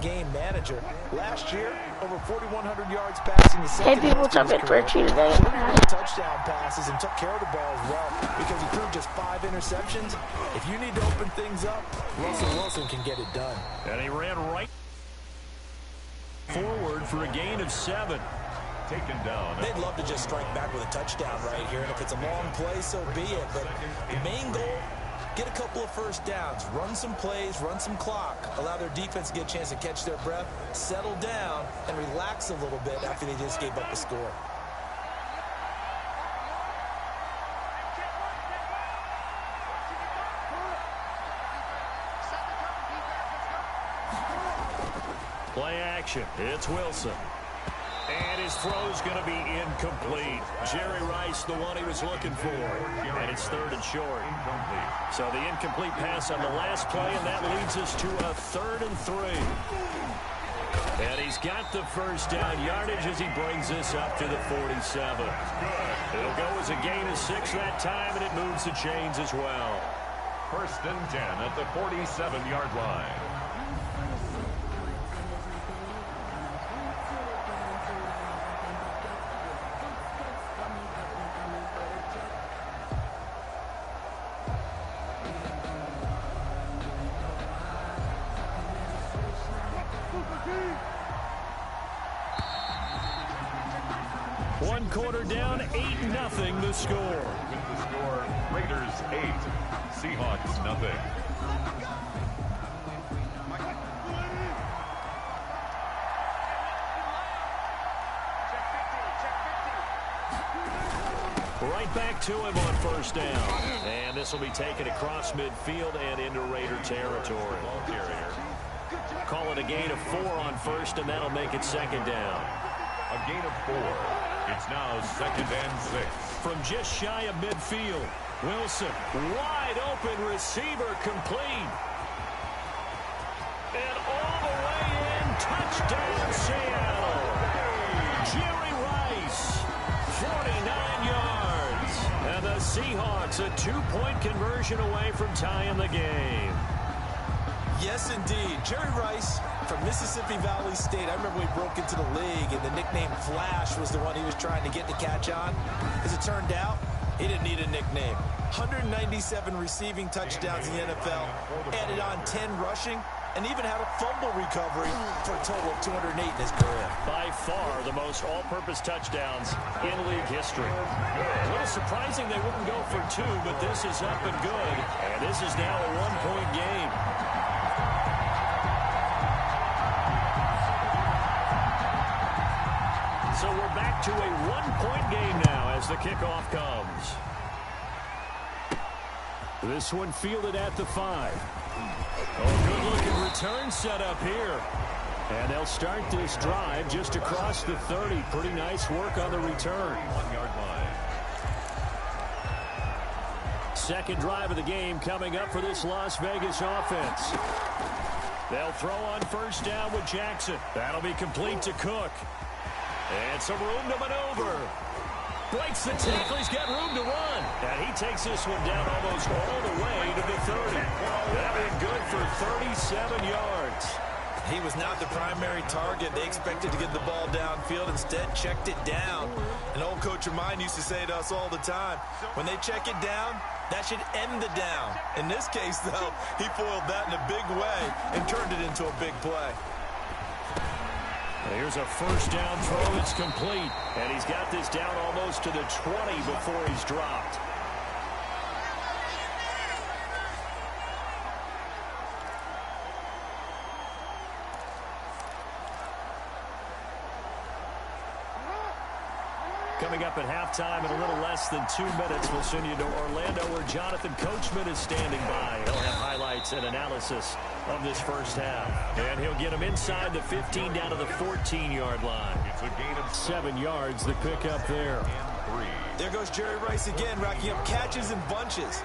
game manager. Last year, over 4,100 yards passing the second. Hey people, what's up? It's Richie today. Touchdown passes and took care of the ball as well because he threw just 5 interceptions. If you need to open things up, Russell Wilson can get it done. And he ran right forward for a gain of 7. Taken down. They'd love to just strike back with a touchdown right here, and if it's a long play, so be it. But the main goal, get a couple of first downs, run some plays, run some clock, allow their defense to get a chance to catch their breath, settle down, and relax a little bit after they just gave up a score. Play action. It's Wilson. And his throw's going to be incomplete. Jerry Rice, the one he was looking for. And it's 3rd and short. So the incomplete pass on the last play, and that leads us to a 3rd and 3. And he's got the first down yardage as he brings this up to the 47. It'll go as a gain of 6 that time, and it moves the chains as well. 1st and 10 at the 47-yard line. One quarter down, 8-0 the score. With the score, Raiders 8, Seahawks nothing. Right back to him on 1st down. And this will be taken across midfield and into Raider territory. Ball carrier. Call it a gain of 4 on 1st, and that'll make it 2nd down. A gain of 4. It's now 2nd and 6. From just shy of midfield, Wilson, wide open receiver, complete. And all the way in, touchdown Seattle. Jerry Rice, 49 yards. And the Seahawks a 2-point conversion away from tying the game. Yes, indeed. Jerry Rice from Mississippi Valley State. I remember when he broke into the league, and the nickname Flash was the one he was trying to get the catch on. As it turned out, he didn't need a nickname. 197 receiving touchdowns in the NFL, added on 10 rushing, and even had a fumble recovery for a total of 208 in his career. By far the most all-purpose touchdowns in league history. A little surprising they wouldn't go for 2, but this is up and good. And this is now a 1-point game. So we're back to a 1-point game now as the kickoff comes. This one fielded at the 5. Oh, good-looking return set up here. And they'll start this drive just across the 30. Pretty nice work on the return. 1-yard line. Second drive of the game coming up for this Las Vegas offense. They'll throw on 1st down with Jackson. That'll be complete to Cook. And some room to maneuver. Breaks the tackle. He's got room to run. And he takes this one down almost all the way to the 30. That'll be good for 37 yards. He was not the primary target. They expected to get the ball downfield. Instead, checked it down. An old coach of mine used to say to us all the time, when they check it down, that should end the down. In this case, though, he foiled that in a big way and turned it into a big play. Here's a 1st down throw. It's complete. And he's got this down almost to the 20 before he's dropped. Coming up at halftime in a little less than 2 minutes, we'll send you to Orlando where Jonathan Coachman is standing by. He'll have highlights and analysis of this first half. And he'll get him inside the 15 down to the 14-yard line. It's a gain of 7 yards, the pickup there. 3. There goes Jerry Rice again, racking up catches in bunches.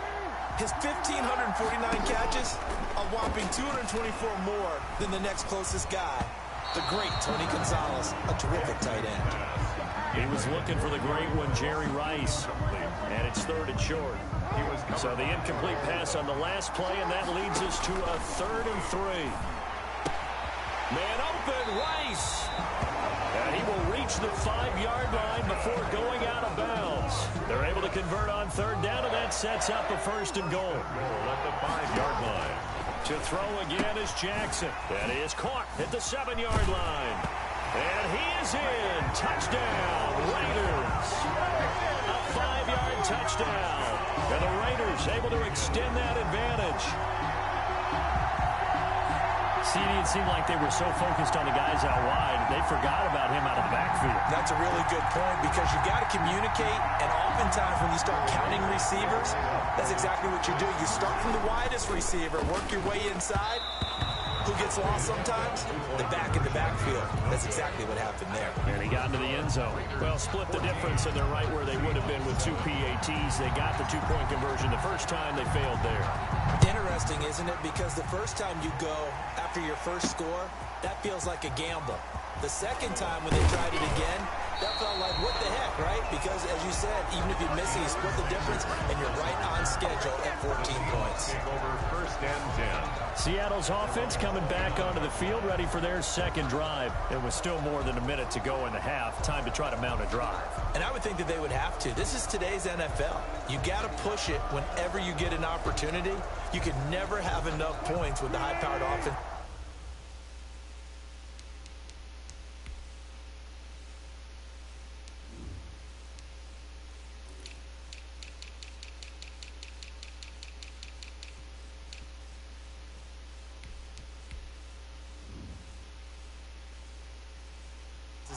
His 1,549 catches, a whopping 224 more than the next closest guy, the great Tony Gonzalez, a terrific tight end. He was looking for the great one, Jerry Rice. And it's 3rd and short. So the incomplete pass on the last play, and that leads us to a 3rd and 3. Man open, Rice. And he will reach the 5-yard line before going out of bounds. They're able to convert on third down, and that sets up a 1st and goal. At the 5-yard line. To throw again is Jackson. That is caught at the 7-yard line. And he is in. Touchdown, Raiders. A 5-yard touchdown. And the Raiders able to extend that advantage. CD, it seemed like they were so focused on the guys out wide, they forgot about him out of the backfield. That's a really good point because you got to communicate, and oftentimes when you start counting receivers, that's exactly what you do. You start from the widest receiver, work your way inside. Who gets lost sometimes? The back in the backfield. That's exactly what happened there. And he got into the end zone. Well, split the difference, and they're right where they would have been with 2 PATs. They got the 2-point conversion the first time. They failed there. Interesting, isn't it? Because the first time you go after your first score, that feels like a gamble. The second time when they tried it again, that felt like, what the heck, right? Because, as you said, even if you miss it, you split the difference, and you're right on schedule at 14 points. Over 1st and 10. Seattle's offense coming back onto the field, ready for their second drive. It was still more than a minute to go in the half. Time to try to mount a drive. And I would think that they would have to. This is today's NFL. You got to push it whenever you get an opportunity. You can never have enough points with the high-powered offense.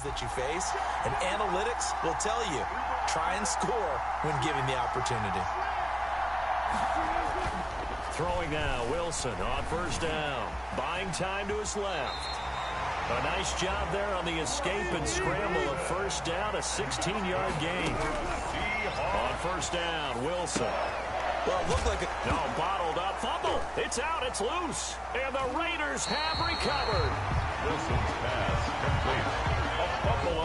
That you face, and analytics will tell you, try and score when given the opportunity. Throwing now, Wilson on 1st down, buying time to his left. A nice job there on the escape and scramble of 1st down, a 16-yard gain. On 1st down, Wilson. Well, it looked like a... No, bottled up, fumble. It's out, it's loose, and the Raiders have recovered. Wilson's pass complete.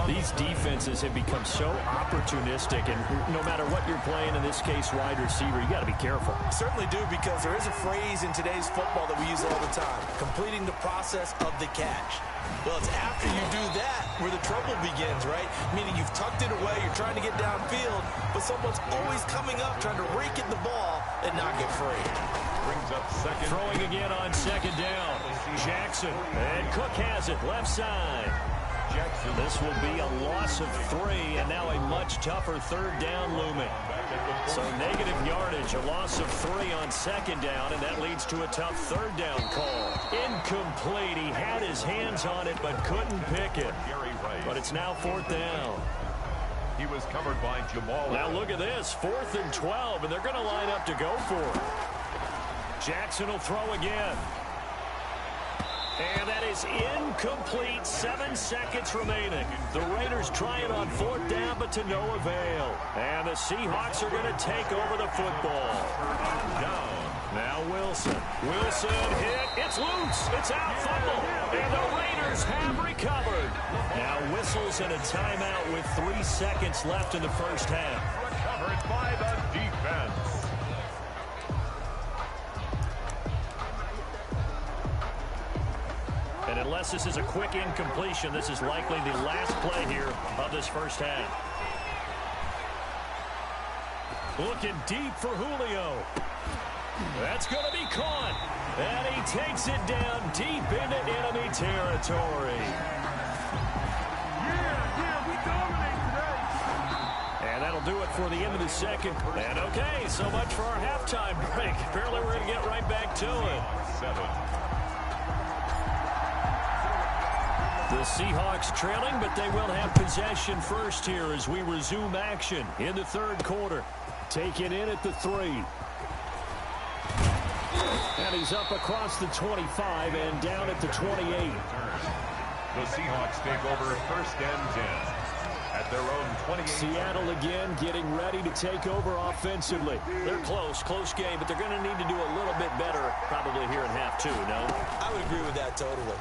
These defenses have become so opportunistic, and no matter what you're playing, in this case wide receiver, you got to be careful. Certainly do, because there is a phrase in today's football that we use all the time, completing the process of the catch. Well, it's after you do that where the trouble begins, right? Meaning you've tucked it away, you're trying to get downfield, but someone's always coming up trying to rake at the ball and not get free. Brings up second. Throwing again on 2nd down. Jackson, and Cook has it, left side. Jackson. This will be a loss of 3, and now a much tougher 3rd down looming. So negative yardage, a loss of 3 on 2nd down, and that leads to a tough 3rd down call. Incomplete. He had his hands on it, but couldn't pick it. But it's now 4th down. He was covered by Jamal. Now look at this, 4th and 12, and they're going to line up to go for it. Jackson will throw again. And that is incomplete. 7 seconds remaining. The Raiders try it on 4th down, but to no avail. And the Seahawks are going to take over the football. Down. Now Wilson. Wilson hit. It's loose. It's out. Fumble. And the Raiders have recovered. Now whistles and a timeout with 3 seconds left in the first half. Recovered by the defense. And unless this is a quick incompletion, this is likely the last play here of this first half. Looking deep for Julio. That's going to be caught. And he takes it down deep into enemy territory. Yeah, we dominate today. And that'll do it for the end of the second. And okay, so much for our halftime break. Apparently we're going to get right back to it. 7. The Seahawks trailing, but they will have possession first here as we resume action in the 3rd quarter. Taken in at the 3. And he's up across the 25 and down at the 28. The Seahawks take over 1st and 10 at their own 28. Seattle again getting ready to take over offensively. They're close game, but they're going to need to do a little bit better probably here in half 2, no? I would agree with that totally.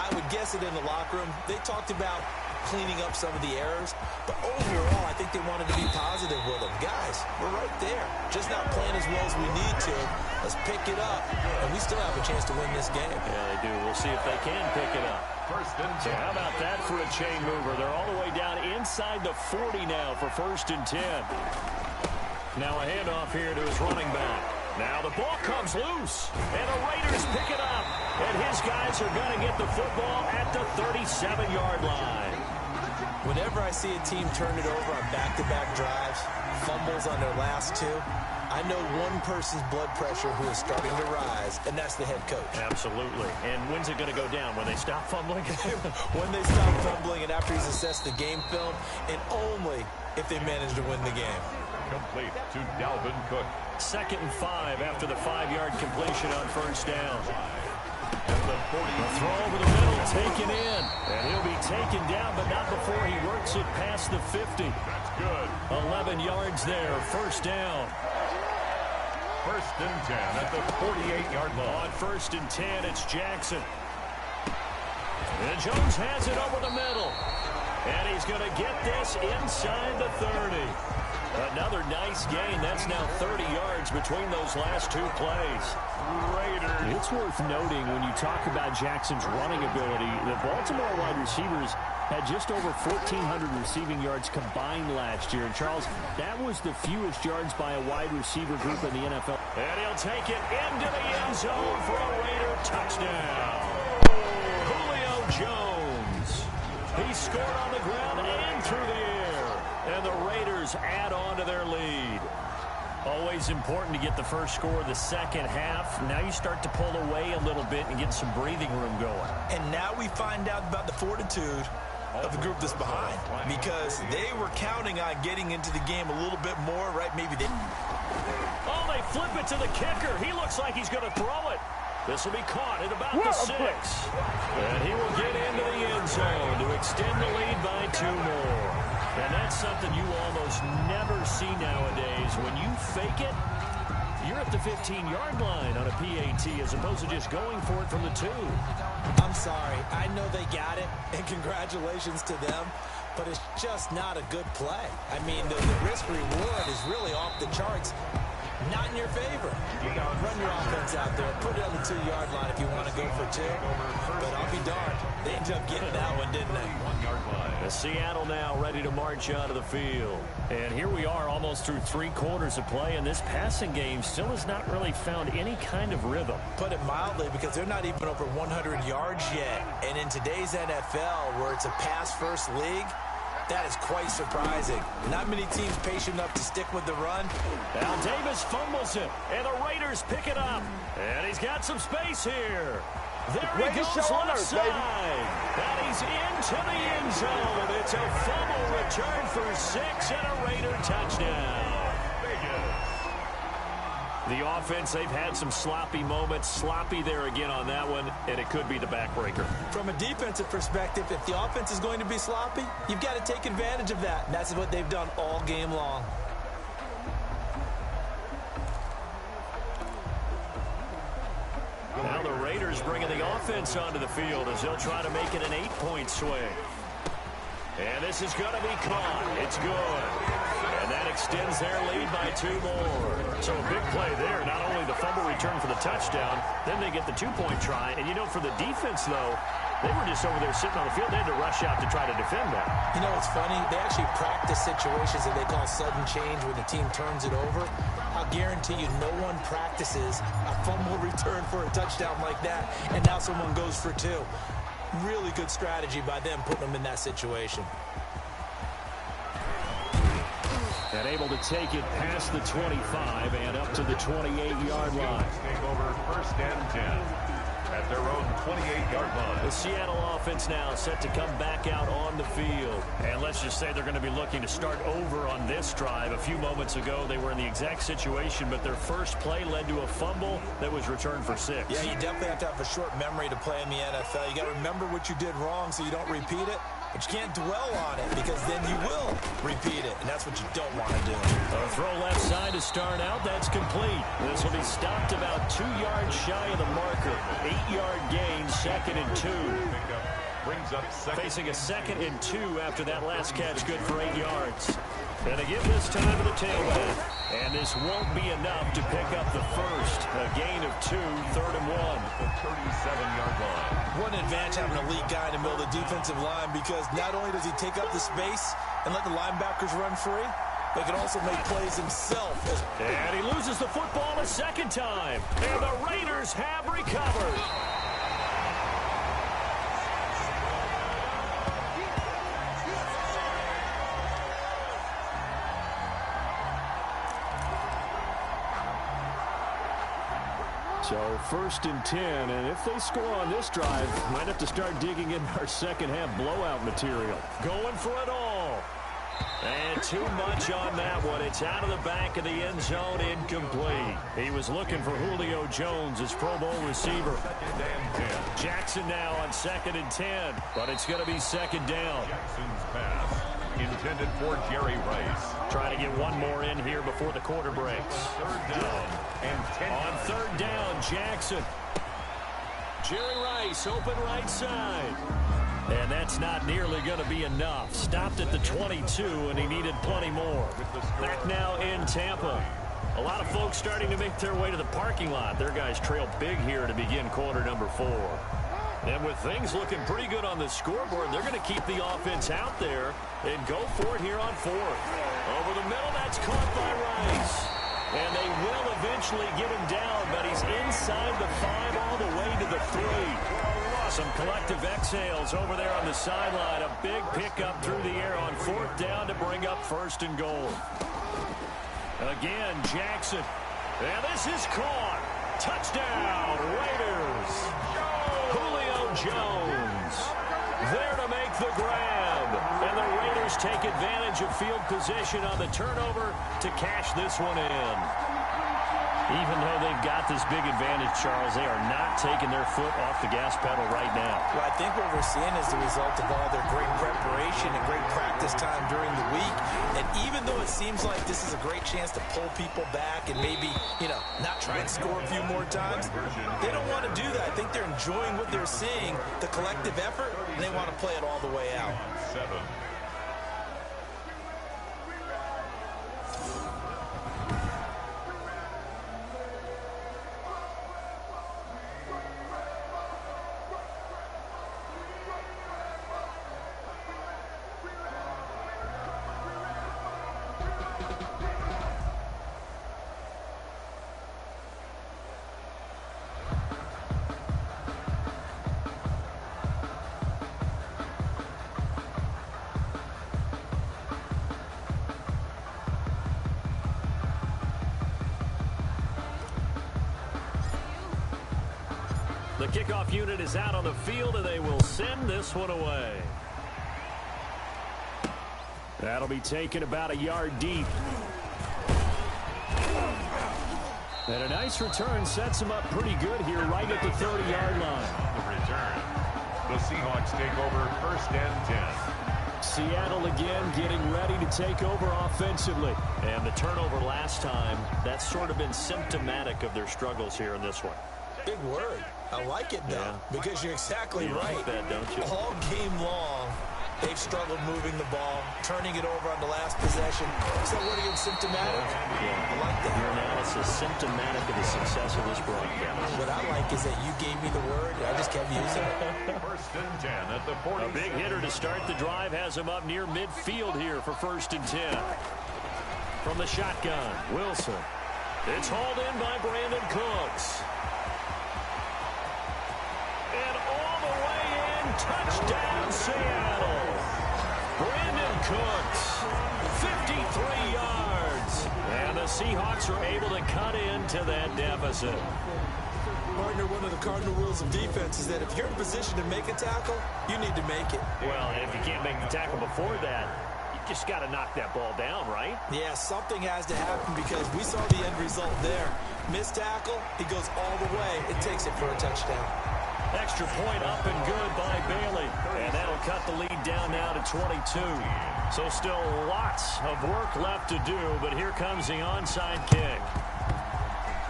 I would guess it in the locker room. They talked about cleaning up some of the errors. But overall, I think they wanted to be positive with them. Guys, we're right there. Just not playing as well as we need to. Let's pick it up, and we still have a chance to win this game. Yeah, they do. We'll see if they can pick it up. First and 10. So how about that for a chain mover? They're all the way down inside the 40 now for 1st and 10. Now a handoff here to his running back. Now the ball comes loose, and the Raiders pick it up. And his guys are going to get the football at the 37-yard line. Whenever I see a team turn it over on back-to-back drives, fumbles on their last two, I know one person's blood pressure who is starting to rise, and that's the head coach. Absolutely. And when's it going to go down? When they stop fumbling? When they stop fumbling and after he's assessed the game film, and only if they manage to win the game. Complete to Dalvin Cook. 2nd and 5 after the 5-yard completion on 1st down. The 40. The throw over the middle, taken in. And he'll be taken down, but not before he works it past the 50. That's good. 11 yards there, 1st down. 1st and 10 at the 48-yard line. On 1st and 10, it's Jackson. And Jones has it over the middle. And he's going to get this inside the 30. Another nice gain. That's now 30 yards between those last 2 plays. Raiders. It's worth noting when you talk about Jackson's running ability, the Baltimore wide receivers had just over 1,400 receiving yards combined last year. And, Charles, that was the fewest yards by a wide receiver group in the NFL. And he'll take it into the end zone for a Raider touchdown. Julio Jones. He scored on the ground and through the air. And the Raiders add on to their lead. Always important to get the first score of the second half. Now you start to pull away a little bit and get some breathing room going. And now we find out about the fortitude of the group that's behind, because they were counting on getting into the game a little bit more, right? Maybe they... Oh, they flip it to the kicker. He looks like he's going to throw it. This will be caught at about the 6. And he will get into the end zone to extend the lead by 2 more. And that's something you almost never see nowadays. When you fake it, you're at the 15-yard line on a PAT as opposed to just going for it from the 2. I'm sorry. I know they got it, and congratulations to them, but it's just not a good play. I mean, the risk-reward is really off the charts. Not in your favor. Run your offense out there. Put it on the 2-yard line if you want to go for 2. But I'll be darned. They ended up getting that one, didn't they? 1-yard line. Seattle now ready to march onto the field. And here we are almost through 3 quarters of play, and this passing game still has not really found any kind of rhythm. Put it mildly, because they're not even over 100 yards yet. And in today's NFL, where it's a pass-first league, that is quite surprising. Not many teams patient enough to stick with the run. Now Davis fumbles it, and the Raiders pick it up. And he's got some space here. There he goes left side. And he's into the end zone. It's a fumble return for 6 and a Raider touchdown. The offense, they've had some sloppy moments. Sloppy there again on that one, and it could be the backbreaker. From a defensive perspective, if the offense is going to be sloppy, you've got to take advantage of that. And that's what they've done all game long. Now the Raiders bringing the offense onto the field as they'll try to make it an 8-point swing. And this is going to be caught. It's good. And that extends their lead by 2 more. So a big play there. Not only the fumble return for the touchdown, then they get the 2-point try. And, you know, for the defense, though, they were just over there sitting on the field. They had to rush out to try to defend that. You know, it's funny. They actually practice situations that they call sudden change when the team turns it over. I'll guarantee you no one practices a fumble return for a touchdown like that, and now someone goes for 2. Really good strategy by them putting them in that situation. And able to take it past the 25 and up to the 28-yard line. Take over 1st and 10 at their own 28-yard line. The Seattle offense now set to come back out on the field. And let's just say they're going to be looking to start over on this drive. A few moments ago, they were in the exact situation, but their first play led to a fumble that was returned for 6. Yeah, you definitely have to have a short memory to play in the NFL. You got to remember what you did wrong so you don't repeat it. But you can't dwell on it, because then you will repeat it, and that's what you don't want to do. A throw left side to start out. That's complete. This will be stopped about 2 yards shy of the marker. 8-yard gain, 2nd and 2. brings up second. Facing a 2nd and 2 after that last catch, good for 8 yards. And they give this time to the tailback. And this won't be enough to pick up the first. A gain of 2, 3rd and 1. The 37-yard line. What an advantage having an elite guy in the middle of the defensive line, because not only does he take up the space and let the linebackers run free, but he can also make plays himself. And he loses the football a 2nd time. And the Raiders have recovered. So 1st and 10, and if they score on this drive, might have to start digging in our second-half blowout material. Going for it all. And too much on that one. It's out of the back of the end zone, incomplete. He was looking for Julio Jones, his Pro Bowl receiver. Jackson now on 2nd and 10, but it's going to be 2nd down. Jackson's pass intended for Jerry Rice. Trying to get one more in here before the quarter breaks. 3rd down and 10. On 3rd down, Jackson. Jerry Rice, open right side. And that's not nearly going to be enough. Stopped at the 22, and he needed plenty more. Back now in Tampa. A lot of folks starting to make their way to the parking lot. Their guys trail big here to begin quarter number 4. And with things looking pretty good on the scoreboard, they're going to keep the offense out there and go for it here on 4th. Over the middle, that's caught by Rice. And they will eventually get him down, but he's inside the 5 all the way to the 3. Some collective exhales over there on the sideline. A big pickup through the air on 4th down to bring up 1st and goal. Again, Jackson. And this is caught. Touchdown, Raiders. Julio Jones there to make the grab. And the Raiders take advantage of field position on the turnover to cash this one in. Even though they've got this big advantage, Charles, they are not taking their foot off the gas pedal right now. Well, I think what we're seeing is the result of all their great preparation and great practice time during the week. And even though it seems like this is a great chance to pull people back and maybe, not try and score a few more times, they don't want to do that. I think they're enjoying what they're seeing, the collective effort, and they want to play it all the way out. 7. The kickoff unit is out on the field, and they will send this one away. That'll be taken about a yard deep. And a nice return sets him up pretty good here right at the 30-yard line. The return. The Seahawks take over 1st and 10. Seattle again getting ready to take over offensively. And the turnover last time, that's sort of been symptomatic of their struggles here in this one. Big word. I like it, though, because you're exactly right. Like that, don't you? All game long, they've struggled moving the ball, turning it over on the last possession. So what are you, symptomatic? Yeah. I like that. Your analysis symptomatic of the success of this broadcast. What I like is that you gave me the word, and I just kept using it. 1st and 10 at the 40. A big hitter to start the drive has him up near midfield here for 1st and 10. From the shotgun, Wilson. It's hauled in by Brandon Cooks. And all the way in, touchdown Seattle. Brandon Cooks, 53 yards. And the Seahawks are able to cut into that deficit. Partner, one of the cardinal rules of defense is that if you're in position to make a tackle, you need to make it. Well, and if you can't make the tackle before that, you just got to knock that ball down, right? Yeah, something has to happen because we saw the end result there. Missed tackle, he goes all the way. It takes it for a touchdown. Extra point up and good by Bailey. And that'll cut the lead down now to 22. So still lots of work left to do, but here comes the onside kick.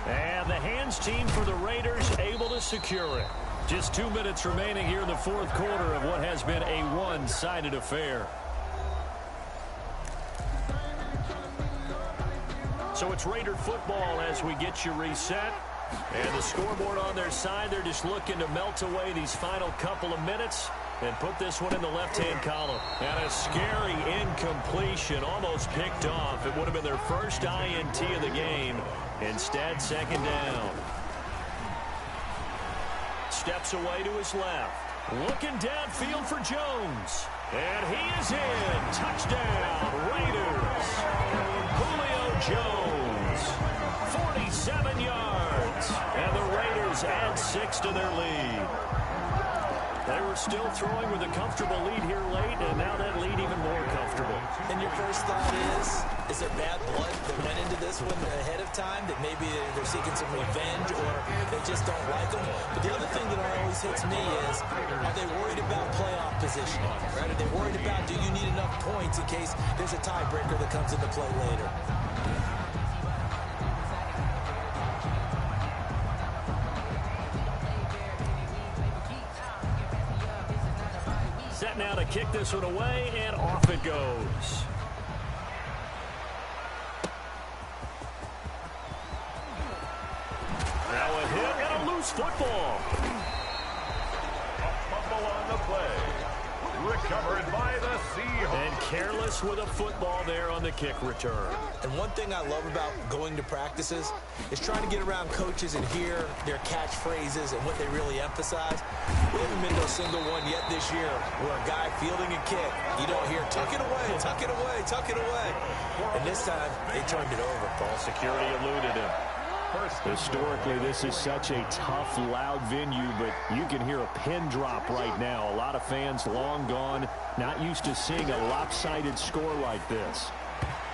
And the hands team for the Raiders able to secure it. Just 2 minutes remaining here in the fourth quarter of what has been a one-sided affair. So it's Raider football as we get you reset. And the scoreboard on their side, they're just looking to melt away these final couple of minutes and put this one in the left-hand column. And a scary incompletion, almost picked off. It would have been their first INT of the game. Instead, second down. Steps away to his left. Looking downfield for Jones. And he is in. Touchdown, Raiders. Julio Jones. 47 yards. And the Raiders add 6 to their lead. They were still throwing with a comfortable lead here late, and now that lead even more comfortable. And your first thought is there bad blood that went into this one ahead of time, that maybe they're seeking some revenge or they just don't like them? But the other thing that always hits me is, are they worried about playoff positioning? Right? Are they worried about, do you need enough points in case there's a tiebreaker that comes into play later? Set now to kick this one away, and off it goes. Now a hit and a loose football. A fumble on the play. Recovered by the Seahawks. And careless with a football there on the kick return. And one thing I love about going to practices is trying to get around coaches and hear their catchphrases and what they really emphasize. We haven't been to a single one yet this year where a guy fielding a kick, you don't hear, tuck it away, tuck it away, tuck it away. And this time, they turned it over. Ball security eluded him. Historically, this is such a tough, loud venue, but you can hear a pin drop right now. A lot of fans long gone, not used to seeing a lopsided score like this.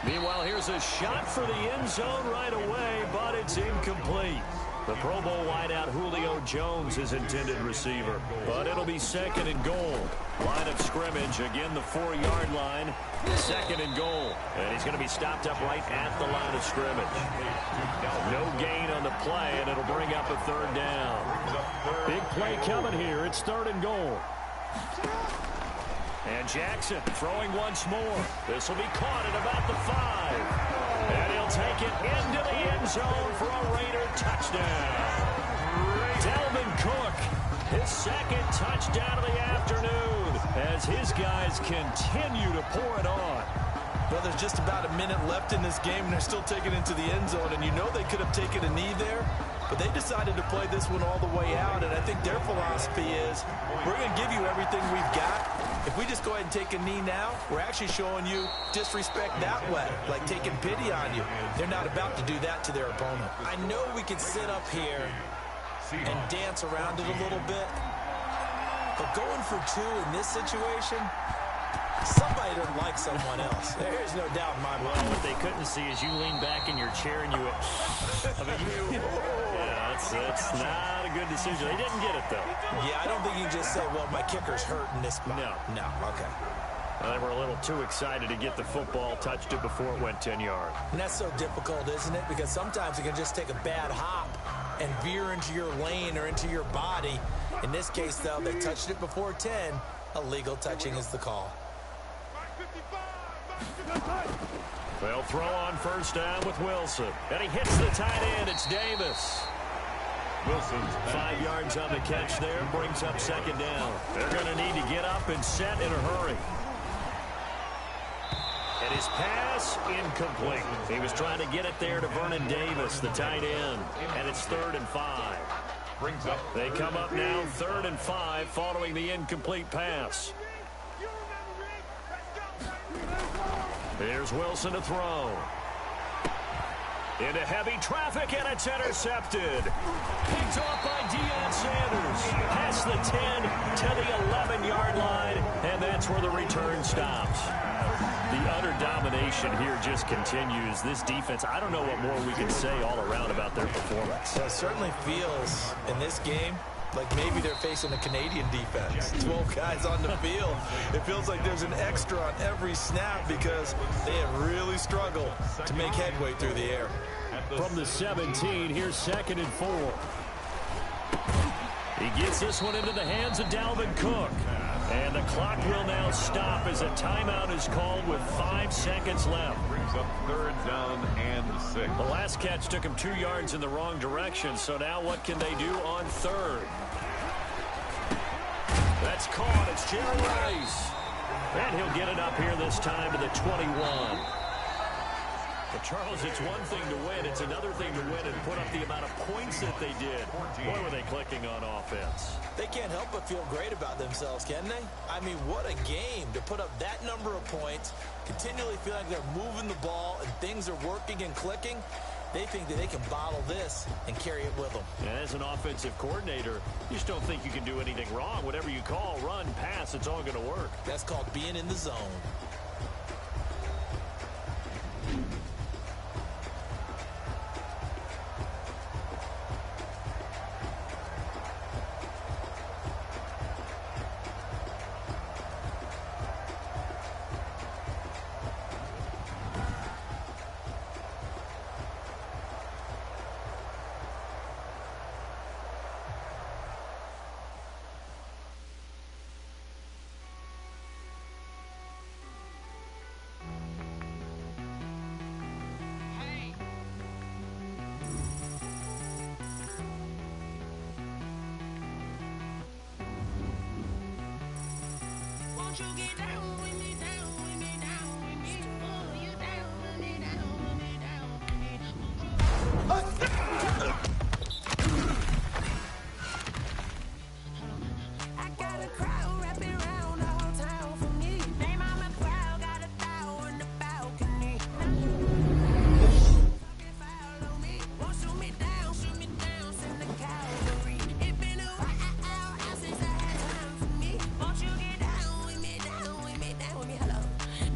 Meanwhile, here's a shot for the end zone right away, but it's incomplete. The Pro Bowl wideout Julio Jones is intended receiver, but it'll be second and goal. Line of scrimmage, again the 4-yard line, second and goal. And he's going to be stopped up right at the line of scrimmage. No gain on the play, and it'll bring up a third down. Big play coming here. It's third and goal. And Jackson throwing once more. This will be caught at about the 5. And he'll take it into the end zone for a Raider touchdown. Dalvin Cook, his second touchdown of the afternoon, as his guys continue to pour it on. Well, there's just about a minute left in this game, and they're still taking it into the end zone. And you know they could have taken a knee there, but they decided to play this one all the way out. And I think their philosophy is, we're going to give you everything we've got. If we just go ahead and take a knee now, we're actually showing you disrespect that way, like taking pity on you. They're not about to do that to their opponent. I know we can sit up here and dance around it a little bit, but going for 2 in this situation, somebody doesn't like someone else. There's no doubt in my mind. Well, what they couldn't see is you lean back in your chair and you went, yeah, that's not a good decision. They didn't get it, though. Yeah, I don't think you can just say, well, my kicker's hurt in this spot. No, okay. Well, they were a little too excited to get the football, touched it before it went 10 yards. And that's so difficult, isn't it? Because sometimes you can just take a bad hop and veer into your lane or into your body. In this case, though, they touched it before 10. Illegal touching is the call. They'll throw on first down with Wilson. And he hits the tight end. It's Davis. Wilson's 5 yards on the catch there. Brings up second down. They're going to need to get up and set in a hurry. And his pass, incomplete. He was trying to get it there to Vernon Davis, the tight end. And it's 3rd and 5. brings up. They come up now 3rd and 5 following the incomplete pass. Here's Wilson to throw. Into heavy traffic, and it's intercepted. Picked off by Deion Sanders. Past the 10 to the 11-yard line, and that's where the return stops. The utter domination here just continues. This defense, I don't know what more we can say all around about their performance. Well, it certainly feels in this game like maybe they're facing a Canadian defense. 12 guys on the field. It feels like there's an extra on every snap because they have really struggled to make headway through the air. From the 17, here's 2nd and 4. He gets this one into the hands of Dalvin Cook. And the clock will now stop as a timeout is called with 5 seconds left. Brings up 3rd down and 6. The last catch took him 2 yards in the wrong direction, so now what can they do on 3rd? That's caught. It's Jerry Rice. And he'll get it up here this time to the 21. But Charles, it's one thing to win. It's another thing to win and put up the amount of points that they did. Boy, were they clicking on offense. They can't help but feel great about themselves, can they? I mean, what a game to put up that number of points, continually feel like they're moving the ball and things are working and clicking. They think that they can bottle this and carry it with them. And as an offensive coordinator, you just don't think you can do anything wrong. Whatever you call, run, pass, it's all going to work. That's called being in the zone. You get down with me, down with me, down with me. Oh, you down with me, down with me, down with me. I got a crowd wrapping around the whole town for me. Name on my crowd, got a thou in the balcony. Talking foul on me, won't shoot me down, send the cavalry. It been a while since I had time for me. Won't you get down with me, down with me, down with me? Hello,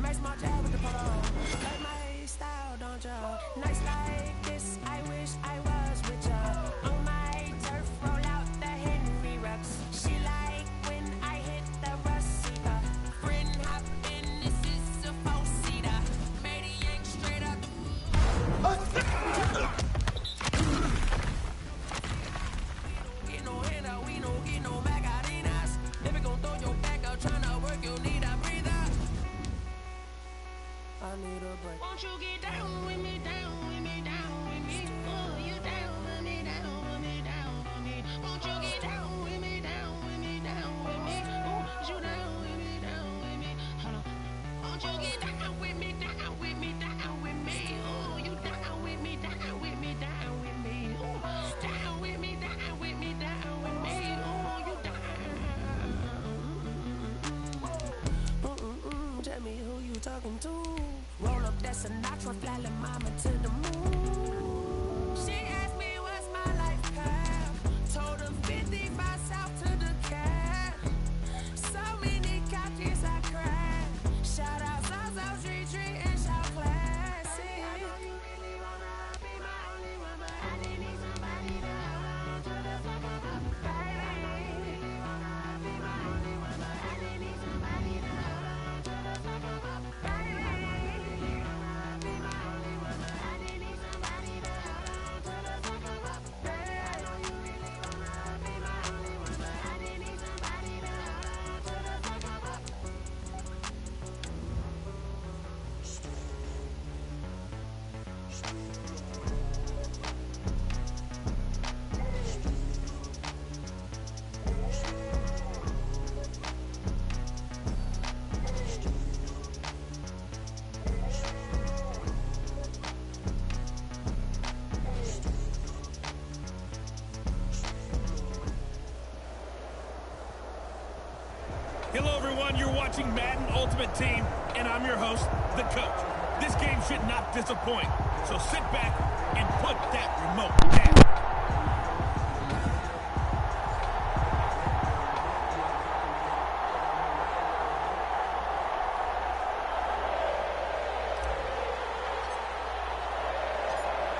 nice small job with the polo. Like my style, don't y'all? Nice like this, I wish I was with y'all. On my turf, roll out the Henry Rux. She like when I hit the receiver. Friend hop in, this is a four-seater. Made a yank straight up. Get no handout, we don't get no Macarinas. Never gon' throw your back out, tryna work, you'll need a breather. I need a break. Won't you get down with me, down with me, down with me? Oh, you down with me, down with me, down with me. Won't you get down with me, down with me, down with me? Oh, you down with me, down with me? Hold on. Won't you get down with me, down with me, down with me? Oh, you down with me, down with me, down with me? Oh, down with me, down with me, down with me? Oh, you down. Tell me who you talking to. Roll up that Sinatra, fly la mama to the moon. She asked me what's my life path. Told her 55 south to the cat. So many couches I cried. Shout out South Street and shout classy. I know you really wanna be my only one, but I didn't need somebody to hold on to the fuck up, baby. Really wanna be my only one, but I didn't need somebody to hold on to the fuck up, baby. Be my only one, but I didn't need somebody to hold on to the fuck up, baby. I know you really wanna be my only one, but I didn't need somebody to hold on to the fuck up. Hello, everyone. You're watching Madden Ultimate Team, and I'm your host, the coach. This game should not disappoint, so sit back and put that remote down.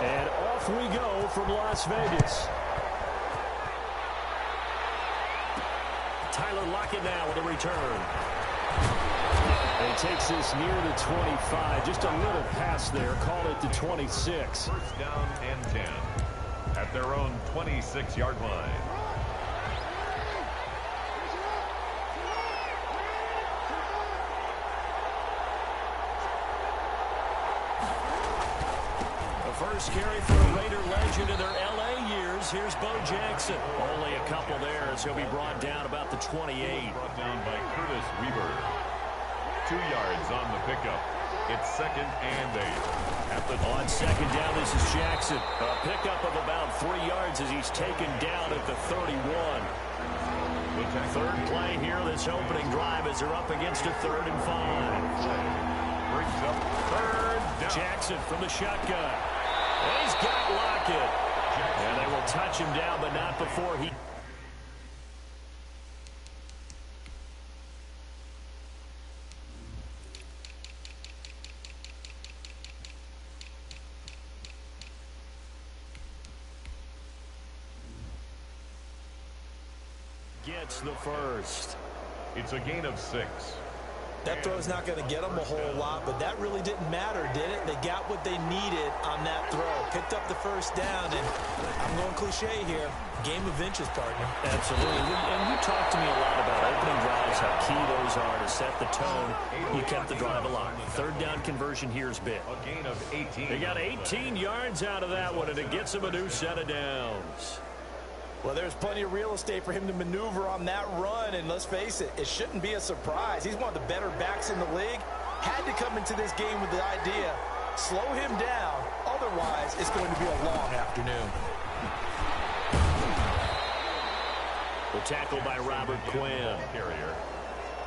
And off we go from Las Vegas. Tyler Lockett now with a return. And he takes this near the 25. Just a little pass there. Called it to 26. First down and 10 at their own 26-yard line. first carry for a Raider legend in their L.A. years. Here's Bo Jackson. Only a couple there as he'll be brought down about the 28. Brought down by Curtis Weaver. 2 yards on the pickup. It's 2nd and 8. On second down, this is Jackson. A pickup of about 3 yards as he's taken down at the 31. Third play here, this opening drive as they're up against a 3rd and 5. Brings up 3rd down. Jackson from the shotgun. And he's got Lockett. And they will touch him down, but not before he... gets the first. It's a gain of 6. That throw's not going to get them a whole lot, but that really didn't matter, did it? They got what they needed on that throw. Picked up the first down, and I'm going cliche here. Game of inches, partner. Absolutely. And you talked to me a lot about opening drives, how key those are to set the tone. You kept the drive alive. 3rd down conversion here is big. A gain of 18. They got 18 yards out of that one, and it gets them a new set of downs. Well, there's plenty of real estate for him to maneuver on that run, and let's face it, it shouldn't be a surprise. He's one of the better backs in the league. Had to come into this game with the idea, slow him down, otherwise it's going to be a long afternoon. The tackle by Robert Quinn.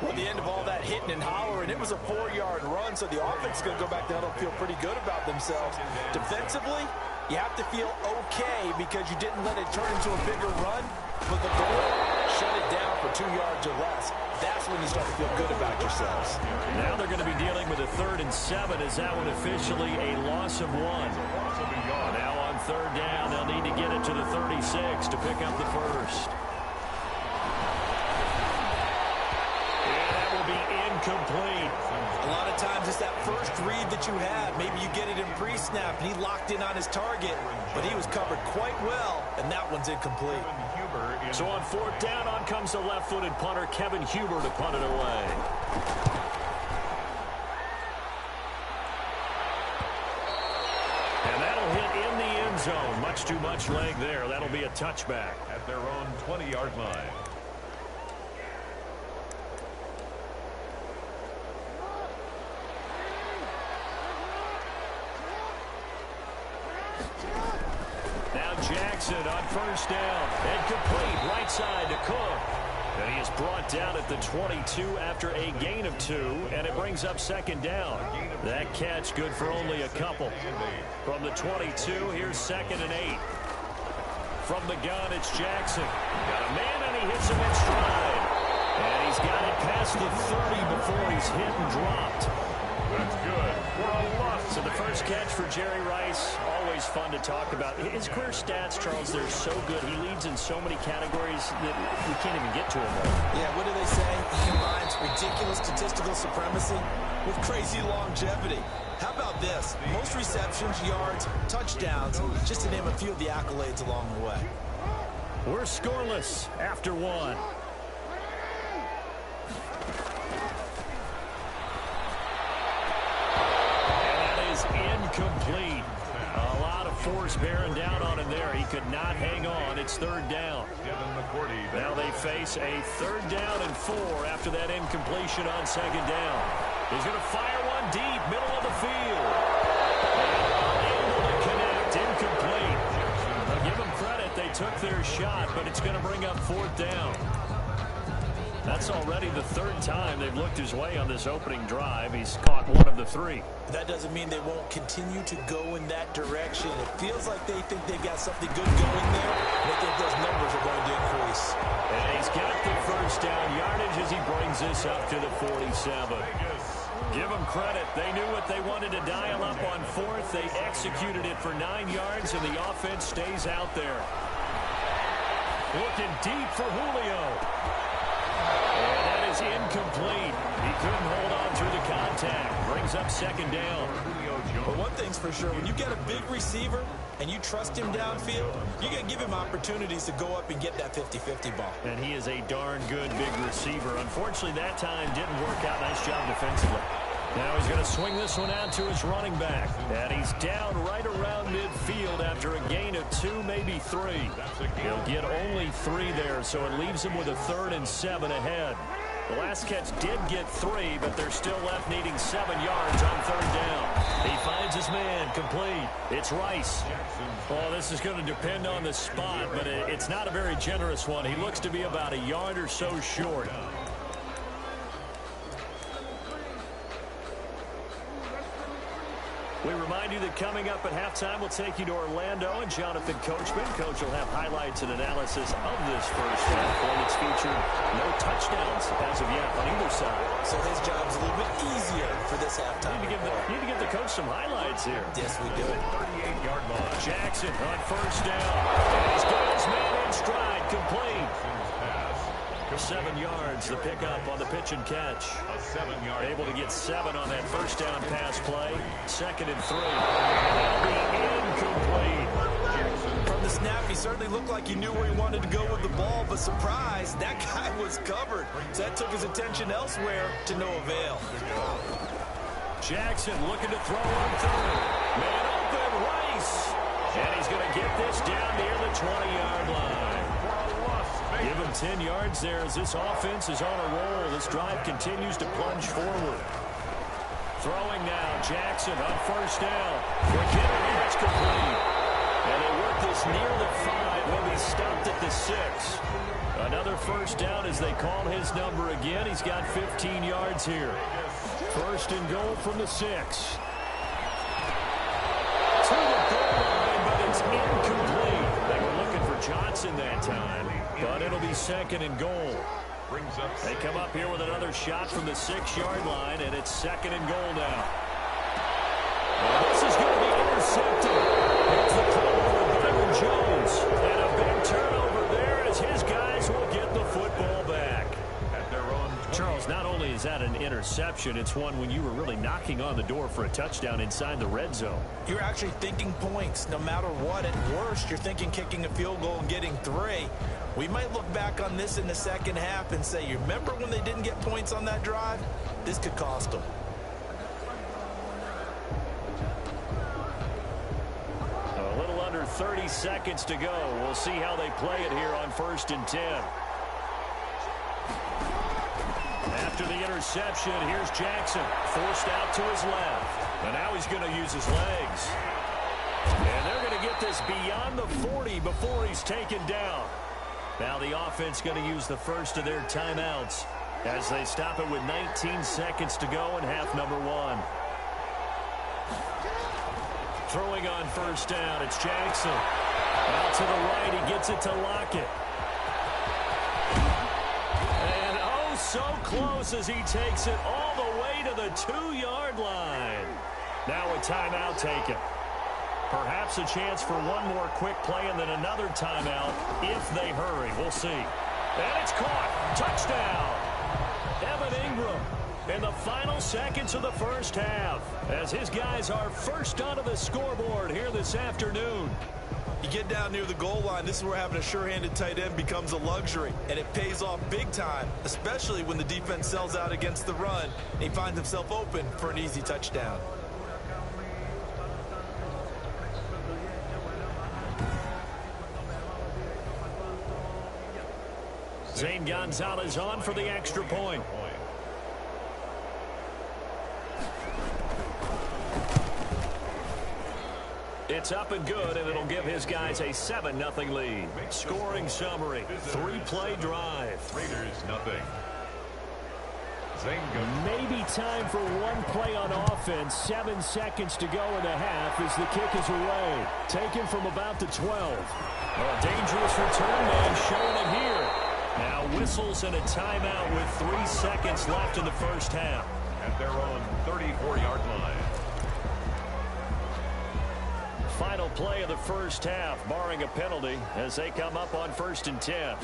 Well, at the end of all that hitting and hollering, it was a 4-yard run, so the offense is going to go back down and feel pretty good about themselves. Defensively, you have to feel okay because you didn't let it turn into a bigger run, but the goal, shut it down for 2 yards or less. That's when you start to feel good about yourselves. Now they're going to be dealing with a 3rd and 7. Is that one officially a loss of 1? Now on 3rd down, they'll need to get it to the 36 to pick up the first. Complete. A lot of times it's that first read that you have. Maybe you get it in pre-snap, and he locked in on his target, but he was covered quite well, and that one's incomplete. So on 4th down, on comes the left-footed punter, Kevin Huber, to punt it away. And that'll hit in the end zone. Much too much leg there. That'll be a touchback. At their own 20-yard line. Jackson on 1st down. And complete right side to Cook. And he is brought down at the 22 after a gain of 2. And it brings up 2nd down. That catch good for only a couple. From the 22, here's 2nd and 8. From the gun, it's Jackson. Got a man, and he hits him in stride. And he's got it past the 30 before he's hit and dropped. That's good for a loss. So the first catch for Jerry Rice, always fun to talk about. His career stats, Charles, they're so good. He leads in so many categories that we can't even get to him all. Yeah, what do they say? He combines ridiculous statistical supremacy with crazy longevity. How about this? Most receptions, yards, touchdowns, just to name a few of the accolades along the way. We're scoreless after 1. Incomplete. A lot of force bearing down on him there. He could not hang on. It's 3rd down. Now they face a 3rd down and 4 after that incompletion on 2nd down. He's going to fire one deep, middle of the field. Unable to connect. Incomplete. I'll give them credit. They took their shot, but it's going to bring up 4th down. That's already the 3rd time they've looked his way on this opening drive. He's caught 1 of the 3. That doesn't mean they won't continue to go in that direction. It feels like they think they've got something good going there. They think those numbers are going to increase. And he's got the first down yardage as he brings this up to the 47. Give them credit. They knew what they wanted to dial up on 4th. They executed it for 9 yards, and the offense stays out there. Looking deep for Julio. And that is incomplete. He couldn't hold on through the contact. Brings up 2nd down. But one thing's for sure, when you get a big receiver and you trust him downfield, you're going to give him opportunities to go up and get that 50-50 ball. And he is a darn good big receiver. Unfortunately, that time didn't work out. Nice job defensively. Now he's going to swing this one out to his running back. And he's down right around midfield after a gain of 2, maybe 3. He'll get only 3 there, so it leaves him with a 3rd and 7 ahead. The last catch did get 3, but they're still left needing 7 yards on 3rd down. He finds his man, complete. It's Rice. Oh, this is going to depend on the spot, but it's not a very generous one. He looks to be about a yard or so short. We remind you that coming up at halftime, we'll take you to Orlando and Jonathan Coachman. Coach will have highlights and analysis of this first half. And it's featured no touchdowns as of yet on either side. So his job's a little bit easier for this halftime. Need to give the coach some highlights here. Yes, we do. 38-yard line. Jackson on 1st down. He's got his man in stride, complete. 7 yards, the pickup on the pitch and catch. A 7-yard. Able to get 7 on that 1st down pass play. 2nd and 3. That'll be incomplete. From the snap, he certainly looked like he knew where he wanted to go with the ball, but surprise, that guy was covered. So that took his attention elsewhere to no avail. Jackson looking to throw on 3rd. Man open, Rice. And he's going to get this down near the 20-yard line. Give him 10 yards there as this offense is on a roll. This drive continues to plunge forward. Throwing now, Jackson on 1st down. McKinnon, that's complete. And they work this near the 5. Will be stopped at the 6. Another 1st down as they call his number again. He's got 15 yards here. 1st and goal from the 6. To the goal line, but it's incomplete. They were looking for Johnson that time. But it'll be 2nd and goal. They come up here with another shot from the 6-yard line, and it's 2nd and goal now. And this is going to be intercepted. It's the call for Byron Jones. And a big turnover there as his guys will get the football back. At their own. Charles, not only is that an interception, it's one when you were really knocking on the door for a touchdown inside the red zone. You're actually thinking points. No matter what, at worst, you're thinking kicking a field goal and getting 3. We might look back on this in the second half and say, you remember when they didn't get points on that drive? This could cost them. A little under 30 seconds to go. We'll see how they play it here on 1st and 10. After the interception, here's Jackson, forced out to his left. And now he's going to use his legs. And they're going to get this beyond the 40 before he's taken down. Now the offense going to use the first of their timeouts as they stop it with 19 seconds to go in half number 1. Throwing on 1st down, it's Jackson. Out to the right, he gets it to Lockett. And oh, so close as he takes it all the way to the 2-yard line. Now a timeout taken. Perhaps a chance for one more quick play and then another timeout if they hurry. We'll see. And it's caught. Touchdown. Evan Ingram in the final seconds of the first half as his guys are first onto the scoreboard here this afternoon. You get down near the goal line, this is where having a sure-handed tight end becomes a luxury, and it pays off big time, especially when the defense sells out against the run and he finds himself open for an easy touchdown. Zane Gonzalez on for the extra point. It's up and good, and it'll give his guys a 7-0 lead. Scoring summary, 3-play drive. Raiders, nothing. Maybe time for one play on offense. 7 seconds to go in the half as the kick is away. Taken from about the 12. A dangerous return man showing it here. Now whistles and a timeout with 3 seconds left in the first half. At their own 34-yard line. Final play of the first half, barring a penalty, as they come up on 1st and 10.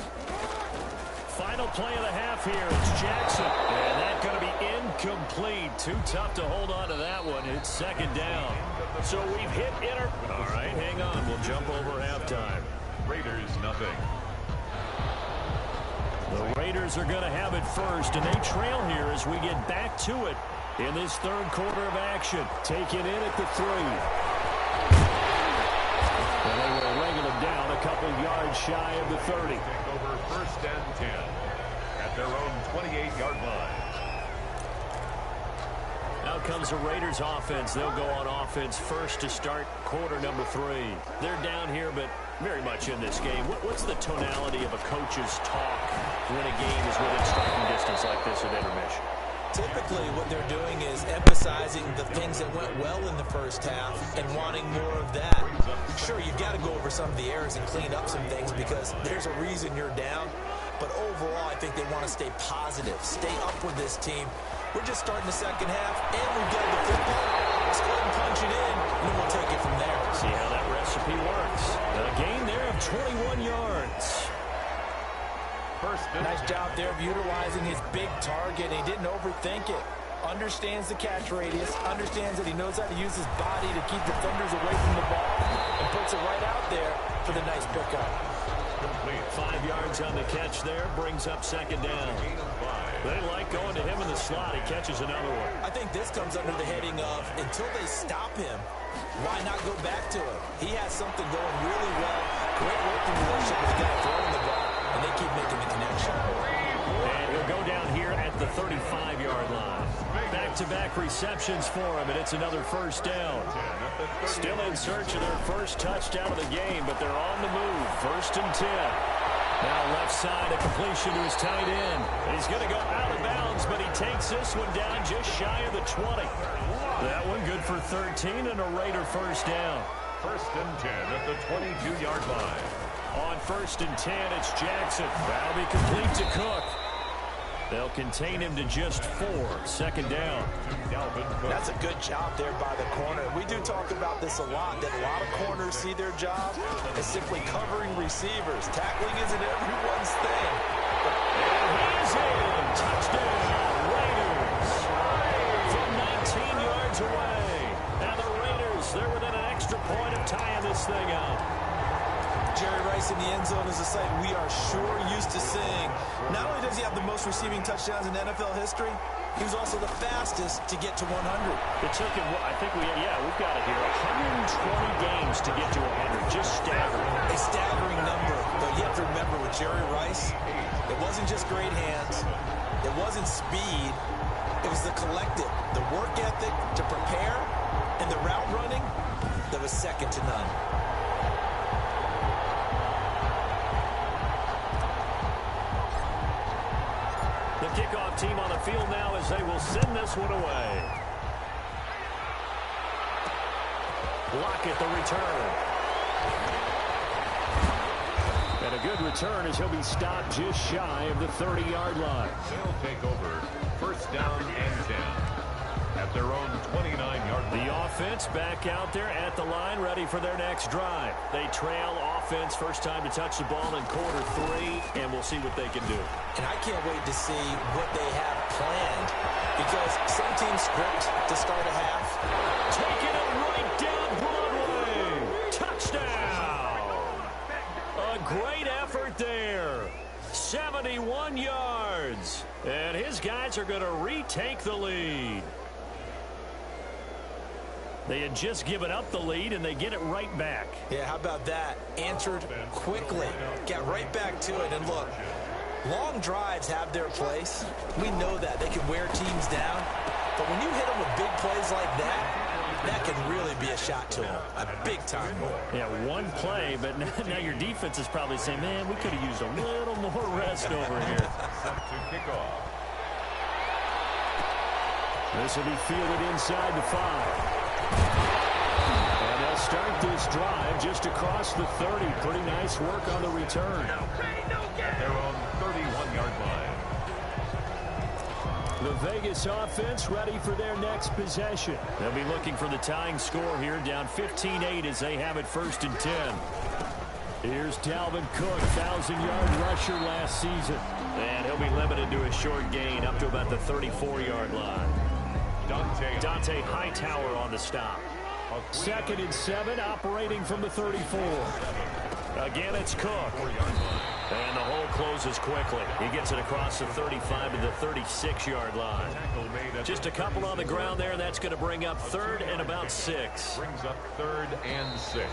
Final play of the half here. It's Jackson. And that's going to be incomplete. Too tough to hold on to that one. It's 2nd down. So we've hit All right, hang on. We'll jump over halftime. Raiders, nothing. The Raiders are going to have it first, and they trail here as we get back to it in this third quarter of action. Taken in at the 3. And they will wrangle him down a couple yards shy of the 30. Take over 1st and 10 at their own 28-yard line. Out comes the Raiders offense. They'll go on offense first to start quarter number 3. They're down here, but very much in this game. What's the tonality of a coach's talk when a game is within striking distance like this at intermission? Typically, what they're doing is emphasizing the things that went well in the first half and wanting more of that. Sure, you've got to go over some of the errors and clean up some things because there's a reason you're down. But overall, I think they want to stay positive, stay up with this team. We're just starting the second half, and we've got the football. Let's go ahead and punch it in, and then we'll take it from there. See how that recipe works. A gain there of 21 yards. Nice job there of utilizing his big target. He didn't overthink it. Understands the catch radius. Understands that he knows how to use his body to keep defenders away from the ball. And puts it right out there for the nice pickup. 5 yards on the catch there. Brings up second down. They like going to him in the slot. He catches another one. I think this comes under the heading of until they stop him, why not go back to him? He has something going really well. Great working relationship with the guy throwing the ball. And they keep making the connection. And he'll go down here at the 35-yard line. Back-to-back receptions for him, and it's another first down. Still in search of their first touchdown of the game, but they're on the move. 1st and 10. Now left side, a completion to his tight end. He's going to go out of bounds, but he takes this one down just shy of the 20. That one good for 13 and a Raider first down. 1st and 10 at the 22-yard line. On 1st and 10, it's Jackson. That'll be complete to Cook. They'll contain him to just 4. Second down. That's a good job there by the corner. We do talk about this a lot, that a lot of corners see their job as simply covering receivers. Tackling isn't everyone's thing. And he's in. Touchdown, Raiders. From 19 yards away. Now the Raiders, they're within an extra point of tying this thing up. Jerry Rice in the end zone is a sight we are sure used to seeing. Not only does he have the most receiving touchdowns in NFL history, he was also the fastest to get to 100. It took him, I think we've got it here, 120 games to get to 100. Just staggering. A staggering number. But you have to remember with Jerry Rice, it wasn't just great hands. It wasn't speed. It was the collective, the work ethic to prepare, and the route running that was second to none. The kickoff team on the field now as they will send this one away. Lockett the return. And a good return as he'll be stopped just shy of the 30-yard line. They'll take over 1st down and 10 at their own 29-yard line. The offense back out there at the line, ready for their next drive. They trail offense, first time to touch the ball in quarter 3, and we'll see what they can do. And I can't wait to see what they have planned, because some teams script to start a half. Taking it right down Broadway. Touchdown. A great effort there. 71 yards. And his guys are going to retake the lead. They had just given up the lead, and they get it right back. Yeah, how about that? Answered quickly. Got right back to it. And look, long drives have their place. We know that. They can wear teams down. But when you hit them with big plays like that, that can really be a shot to them. A big-time goal. Yeah, one play, but now your defense is probably saying, man, we could have used a little more rest over here. Set to kick off. This will be fielded inside the 5. And they'll start this drive just across the 30. Pretty nice work on the return. At their own 31-yard line. The Vegas offense ready for their next possession. They'll be looking for the tying score here, down 15-8 as they have it 1st and 10. Here's Dalvin Cook, 1,000-yard rusher last season. And he'll be limited to a short gain up to about the 34-yard line. Dante Hightower on the stop. 2nd and 7, operating from the 34. Again, it's Cook. And the hole closes quickly. He gets it across the 35 to the 36-yard line. Tackle made Just a couple on the ground there. That's going to bring up third and about 6. Brings up 3rd and 6.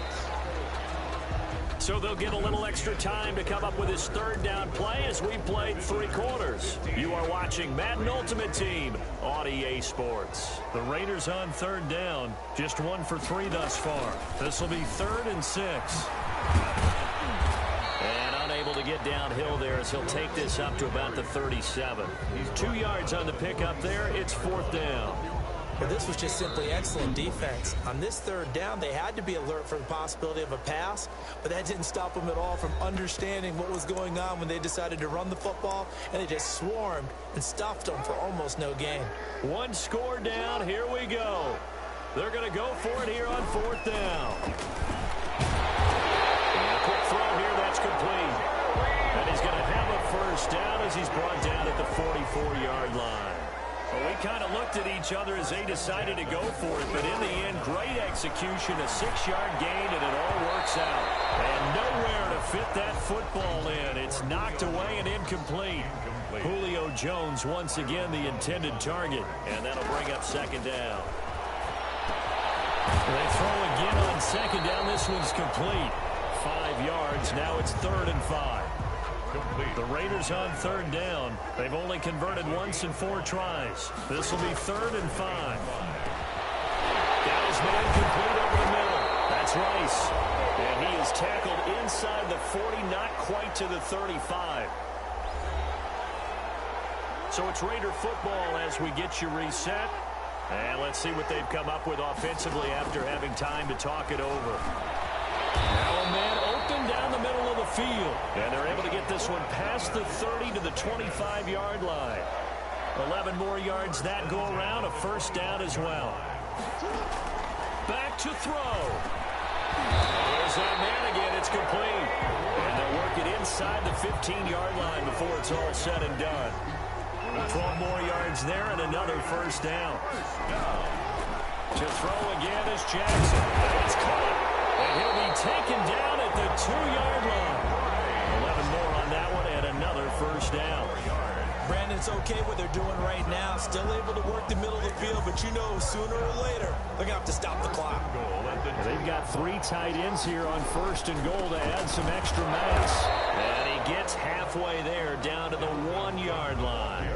So they'll get a little extra time to come up with his 3rd down play as we played 3 quarters. You are watching Madden Ultimate Team on EA Sports. The Raiders on 3rd down. Just 1 for 3 thus far. This will be 3rd and 6. And unable to get downhill there as he'll take this up to about the 37. He's 2 yards on the pickup there. It's 4th down. Well, this was just simply excellent defense. On this 3rd down, they had to be alert for the possibility of a pass, but that didn't stop them at all from understanding what was going on when they decided to run the football, and they just swarmed and stuffed them for almost no gain. 1 score down. Here we go. They're going to go for it here on 4th down. And a quick throw here. That's complete. And he's going to have a 1st down as he's brought down at the 44-yard line. Well, we kind of looked at each other as they decided to go for it, but in the end, great execution, a 6-yard gain, and it all works out. And nowhere to fit that football in. It's knocked away and incomplete. Julio Jones once again the intended target, and that'll bring up 2nd down. They throw again on 2nd down. This one's complete. 5 yards. Now it's 3rd and 5. Complete. The Raiders on 3rd down. They've only converted once in 4 tries. This will be 3rd and 5. Dallas man complete over the middle. That's Rice. And he is tackled inside the 40, not quite to the 35. So it's Raider football as we get you reset. And let's see what they've come up with offensively after having time to talk it over. Now a man open down the middle of the field. And they're able to get this one past the 30 to the 25-yard line. 11 more yards that go around. A 1st down as well. Back to throw. There's that man again. It's complete. And they're working inside the 15-yard line before it's all said and done. 12 more yards there and another 1st down. To throw again is Jackson. It's caught. And he'll be taken down at the 2-yard line. 11 more on that one and another 1st down. Brandon, it's okay what they're doing right now. Still able to work the middle of the field, but you know sooner or later they're going to have to stop the clock. They've got 3 tight ends here on 1st and goal to add some extra mass. And he gets halfway there down to the 1-yard line.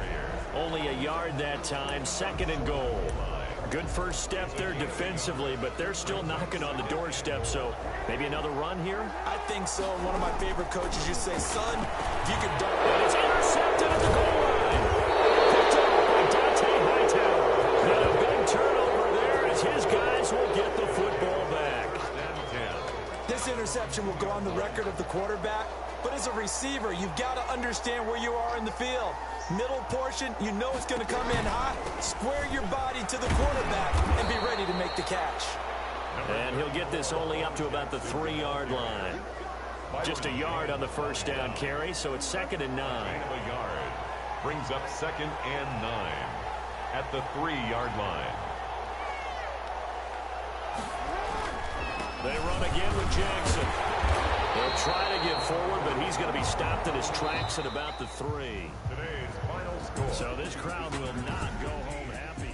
Only a yard that time. 2nd and goal. Good first step there defensively, but they're still knocking on the doorstep, so maybe another run here? I think so. One of my favorite coaches used to say, son, if you could dunk. And it's intercepted at the goal line. Picked up by Dante Hightower. And a big turnover there as his guys will get the football back. This interception will go on the record of the quarterback, but as a receiver, you've got to understand where you are in the field. Middle portion, you know it's going to come in hot. Square your body to the quarterback and be ready to make the catch. And he'll get this only up to about the 3-yard line. Just a yard on the 1st down carry, so it's 2nd and 9. A yard. Brings up 2nd and 9 at the 3-yard line. They run again with Jackson. They'll try to get forward, but he's going to be stopped in his tracks at about the 3. Today's final score. So this crowd will not go home happy.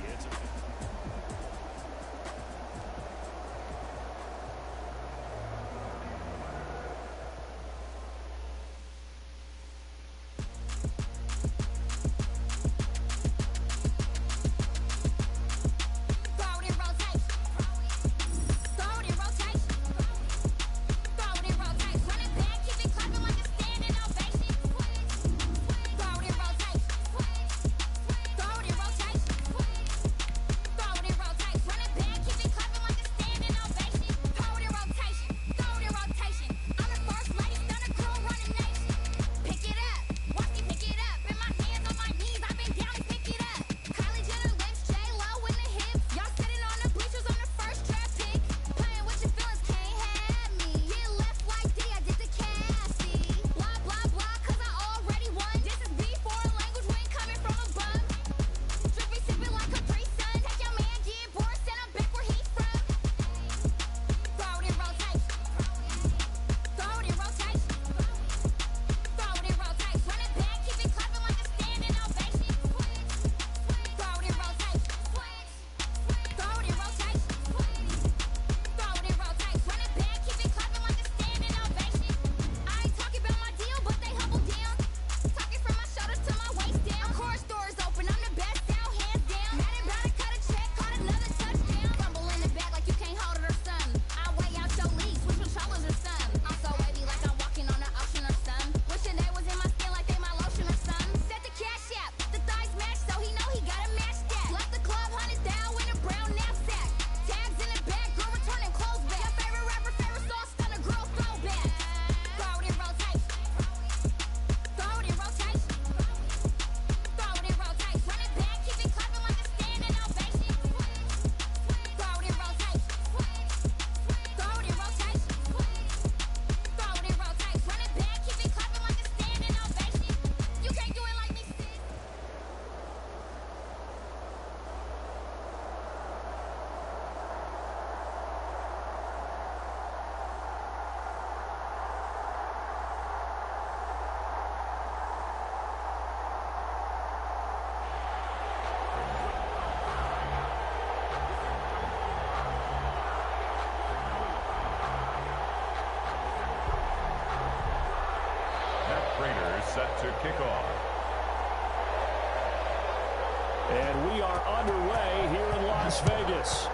And we are underway here in Las Vegas.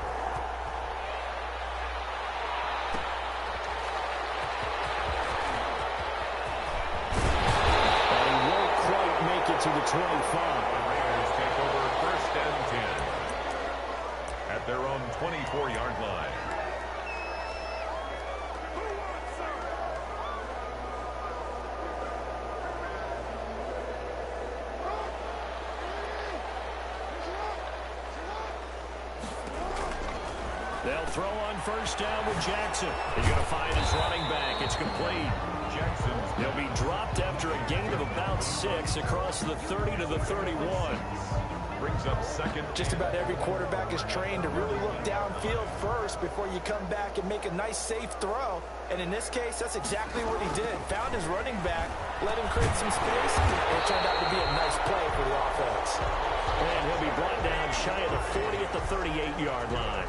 And he won't quite make it to the 25. The Raiders take over 1st and 10 at their own 24-yard line. They'll throw on 1st down with Jackson. He's going to find his running back. It's complete. He'll be dropped after a gain of about 6 across the 30 to the 31. Brings up 2nd. Just about every quarterback is trained to really look downfield first before you come back and make a nice, safe throw. And in this case, that's exactly what he did. Found his running back, let him create some space, and it turned out to be a nice play for the offense. And he'll be brought down shy of the 40 at the 38-yard line.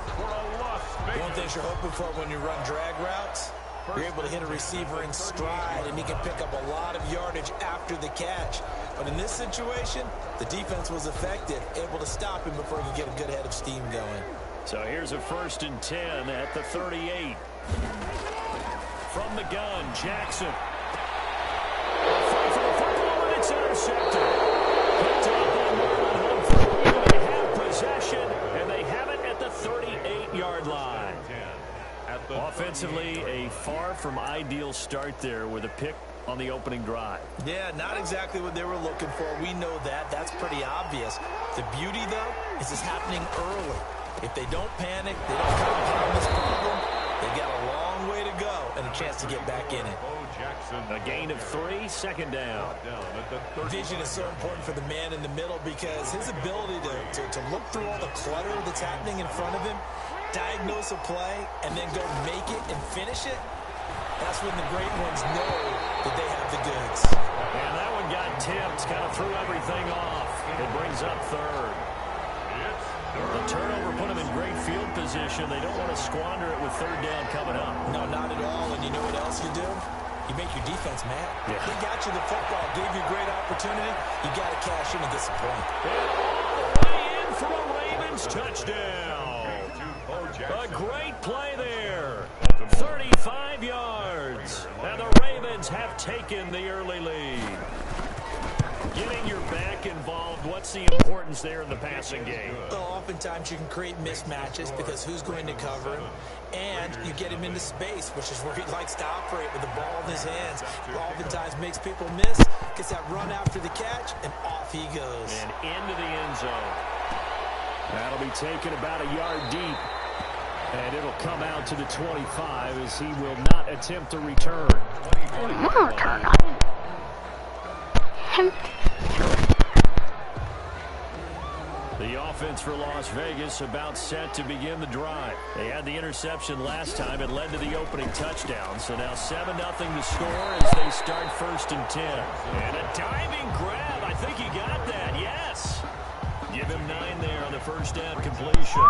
One thing you're hoping for when you run drag routes, you're able to hit a receiver in stride, and he can pick up a lot of yardage after the catch. But in this situation, the defense was effective, able to stop him before he could get a good head of steam going. So here's a 1st and 10 at the 38. From the gun, Jackson. Fight for the football, and it's intercepted. Picked up on Marlon Humphrey. They have possession, and they have it at the 38-yard line. Offensively, a far from ideal start there with a pick on the opening drive. Yeah, not exactly what they were looking for. We know that. That's pretty obvious. The beauty, though, is it's happening early. If they don't panic, they don't compound this problem, they've got a long way to go and a chance to get back in it. A gain of 3, 2nd down. Vision is so important for the man in the middle because his ability to look through all the clutter that's happening in front of him, diagnose a play, and then go make it and finish it, that's when the great ones know that they have the goods. And that one got tipped, kind of threw everything off. It brings up 3rd. The turnover put them in great field position. They don't want to squander it with 3rd down coming up. No, not at all. And you know what else you do? You make your defense mad. Yeah. They got you the football, gave you a great opportunity. You got to cash in and get some points. And all the way in for a Ravens touchdown. A great play there. 35 yards. And the Ravens have taken the early lead. Getting your back involved, what's the importance there in the passing game? Well, oftentimes you can create mismatches because who's going to cover him? And you get him into space, which is where he likes to operate with the ball in his hands. Oftentimes makes people miss, gets that run after the catch, and off he goes. And into the end zone. That'll be taken about a yard deep. And it'll come out to the 25 as he will not attempt to return. The offense for Las Vegas about set to begin the drive. They had the interception last time. It led to the opening touchdown. So now 7-0 to score as they start 1st and 10. And a diving grab. I think he got that. Yes. Give him 9 there on the 1st down completion.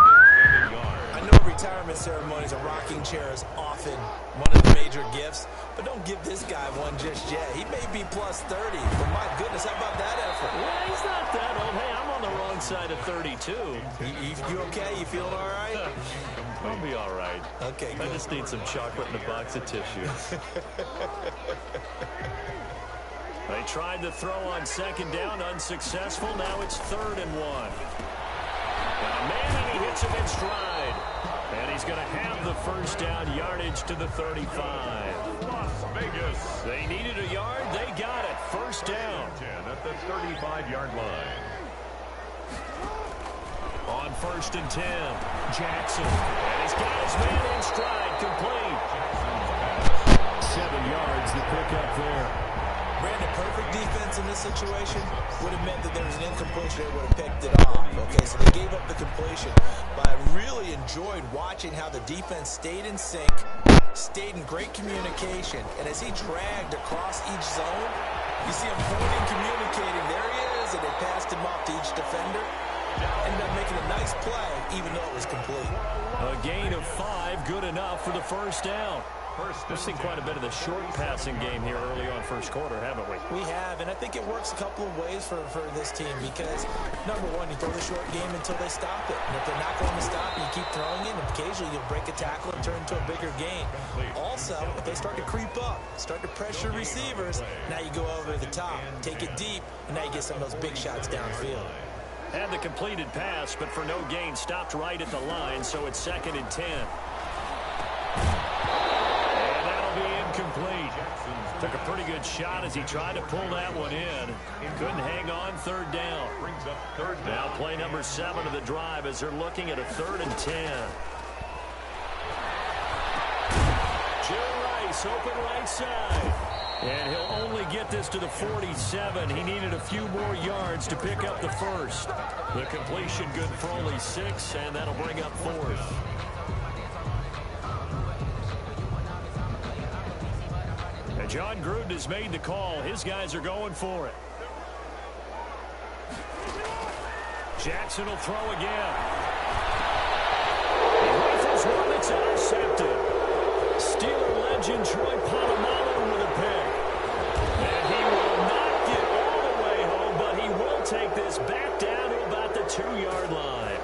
I know retirement ceremonies, a rocking chair is often one of the major gifts, but don't give this guy one just yet. He may be plus 30, but my goodness, how about that effort? Yeah, he's not that old. Hey, I'm on the wrong side of 32. You okay? You feeling all right? I'll be all right. Okay, good. I just need some chocolate and a box of tissues. They tried to throw on 2nd down, unsuccessful. Now it's 3rd and 1. Man, and he hits him in stride. And he's going to have the 1st down, yardage to the 35. Las Vegas. They needed a yard. They got it. 1st down. 10 at the 35-yard line. On 1st and 10, Jackson. And he's got his man in stride, complete. 7 yards, the pickup there. Brandon, perfect defense in this situation would have meant that there was an incompletion. They would have picked it off. Okay, so they gave up the completion. But I really enjoyed watching how the defense stayed in sync, stayed in great communication. And as he dragged across each zone, you see him pointing, communicating. There he is, and they passed him off to each defender. Ended up making a nice play, even though it was complete. A gain of 5, good enough for the 1st down. We've seen quite a bit of the short passing game here early on first quarter, haven't we? We have, and I think it works a couple of ways for this team because, number one, you throw the short game until they stop it. And if they're not going to stop it, you keep throwing it, and occasionally you'll break a tackle and turn into a bigger gain. Also, if they start to creep up, start to pressure receivers, now you go over the top, take it deep, and now you get some of those big shots downfield. Had the completed pass, but for no gain, stopped right at the line, so it's 2nd and 10. And that'll be incomplete. Took a pretty good shot as he tried to pull that one in. Couldn't hang on, 3rd down. Now play number 7 of the drive as they're looking at a 3rd and 10. Jerry Rice, open right side. And he'll only get this to the 47. He needed a few more yards to pick up the first. The completion good for only 6, and that'll bring up 4th. And John Gruden has made the call. His guys are going for it. Jackson will throw again. He rifles one that's intercepted. Steeler legend Troy Polamalu with a pick. And he will not get all the way home, but he will take this back down to about the 2-yard line.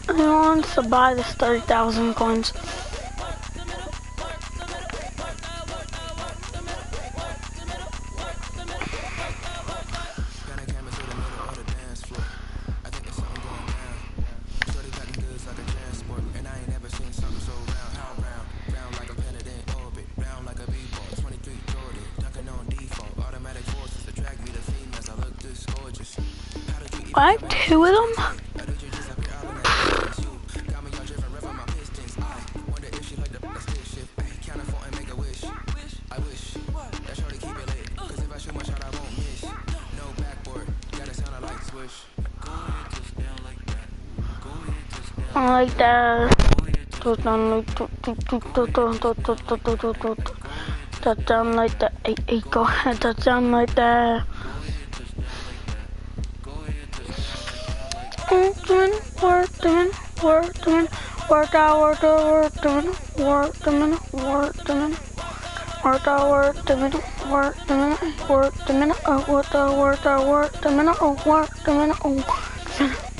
Who wants to buy this 30,000 coins? I have 2 of them? I like that. Touchdown like that. Hey, go ahead, touchdown like that.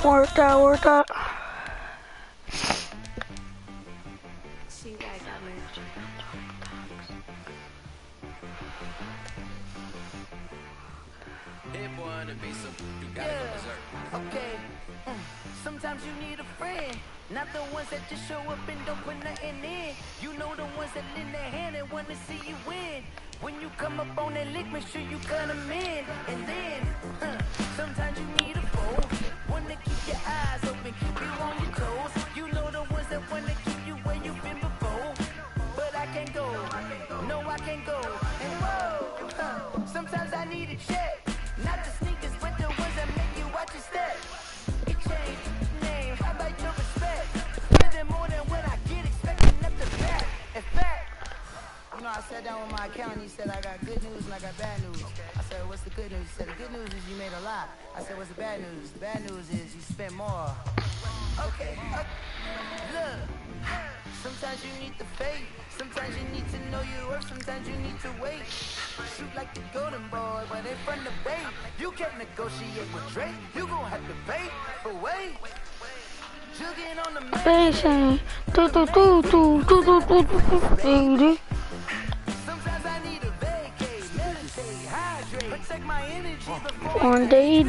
Work out. Okay. Sometimes you need a friend, not the ones that just show up and don't put nothing in. You know the ones that lend their hand and want to see you win. When you come up on that lick, make sure you cut them in. And then, sometimes you need a foe, one to keep your eyes open, keep you on your toes. You know the ones that want to keep you where you've been before. But I can't go, no I can't go. And whoa, sometimes I need a check. Not the sneakers, but the ones that make you watch your step. It changed name, how about your respect? Spending more than when I get expecting at the back. In fact, you know I I sat down with my accountant, he said, I got good news and I got bad news. I said, what's the good news? He said, the good news is you made a lot. I said, what's the bad news? The bad news is you spent more. Okay, look, sometimes you need the faith. Sometimes you need to know your worth. Sometimes you need to wait. Shoot like the golden boy, but in front of bait. You can't negotiate with Drake. You gon' have to pay, but wait. Jugging on the Facing. Sometimes I need a vacate, meditate, hydrate, protect my energy before One day,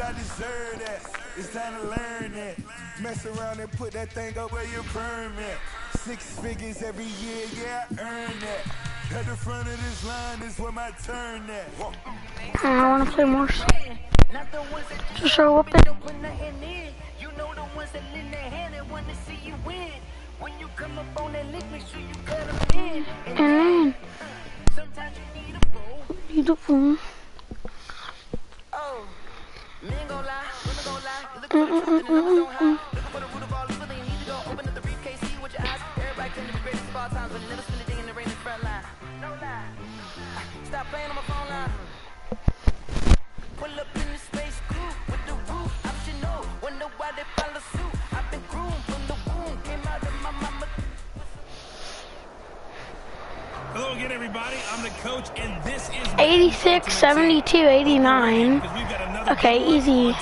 I deserve that. It's time to learn that. Mess around and put that thing up where your permit. 6 figures every year, yeah, I earn that. At the front of this line is where my turn at. I want to play more. Just show up and you know the ones that lend their hand and want to see you win. When you come up on that lick, make sure you cut them in. And then sometimes you need a bowl. beautiful. Oh, men gon' lie, women gon' lie. You look for the truth and the numbers don't hide. Looking for the root of all evil, then you need to go open up the briefcase, see with your eyes. Everybody claim to be greatest of all times, but never spend a day in the rain in the front line. No lie. Stop playing on my phone line. Pull up in the space coupe with the roof optional. Wonder why they follow suit. I've been groomed from the womb, came out of my mama. Hello again, everybody. I'm the coach, and this is 86, 72, 89. Okay, easy.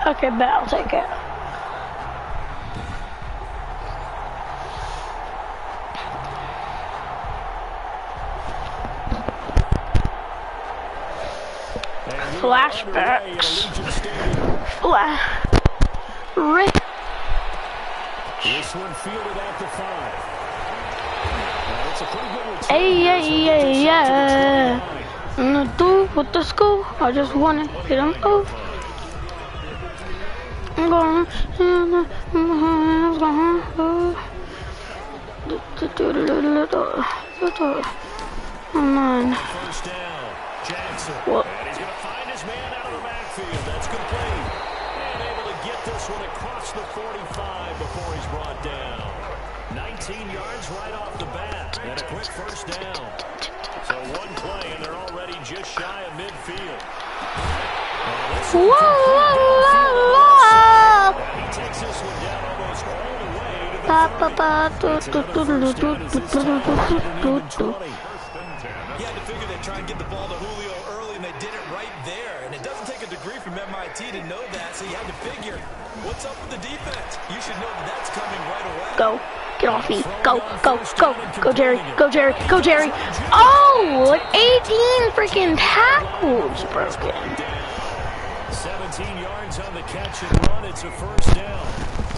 Okay, bet I'll take it. Flashbacks. This one fielded at the 5. It's a pretty good return. Hey, yeah. I'm gonna do with the school. I just wanna hit them both. I'm going. Come on. First down. Jackson. What? And he's going to find his man out of the backfield. That's complete. And able to get this one across the 45 before he's brought down. 19 yards right off the bat. And a quick first down. So one play, and they're already just shy of midfield. Whoa! And he takes this one down almost all the way to the 20. He had to figure they'd try and get the ball to Julio early, and they did it right there. And it doesn't take a degree from MIT to know that, so you had to figure, what's up with the defense? You should know that that's coming right away. Go. Get off me. Go, go, go. Go, Jerry. Go, Jerry. Go, Jerry. Oh, like 18 freaking tackles broken. 17 yards on the catch and run. It's a first down.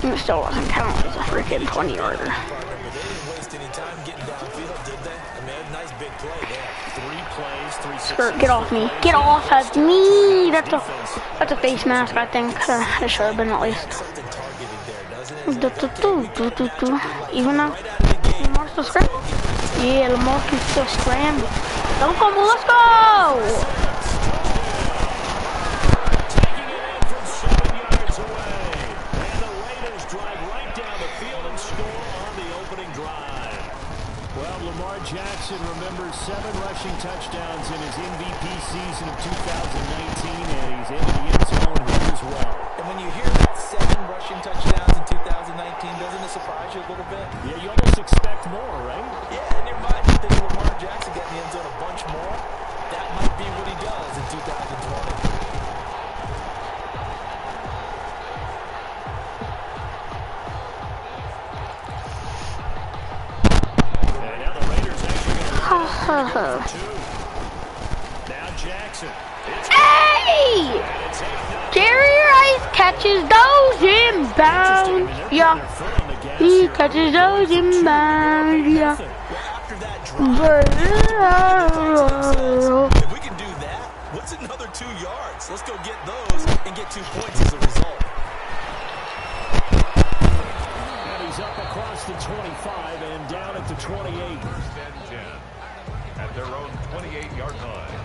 It still doesn't count as a freaking 20-yarder. They didn't waste any time getting downfield, did they? I mean, a nice big play there. 3 plays, 3 Skirt, get off me. Get off of me. That's a face mask, I think. It should have been at least. Something targeted there, doesn't it? Even though Lamar's still scrambling. Yeah, Lamar can still scramble. Don't fumble, let's go! taking it in from 7 yards away. And the Raiders drive right down the field and score on the opening drive. Well, Lamar Jackson remembers 7 rushing touchdowns in his MVP season of 2019, and he's in the end zone here as well. And when you hear that 7 rushing touchdowns in 2019, doesn't it surprise you a little bit? Yeah, you almost expect more, right? Yeah, in your mind, you think Lamar Jackson getting the end zone a bunch more. That might be what he does in 2020. And now the Raiders actually going to run it 2. Now Jackson. Hey! Jerry Rice catches those inbound. Yeah. He catches those inbound. Yeah. After that drive, if we can do that, what's another 2 yards? Let's go get those and get 2 points as a result. And he's up across the 25 and down at the 28. First and 10 at their own 28-yard line.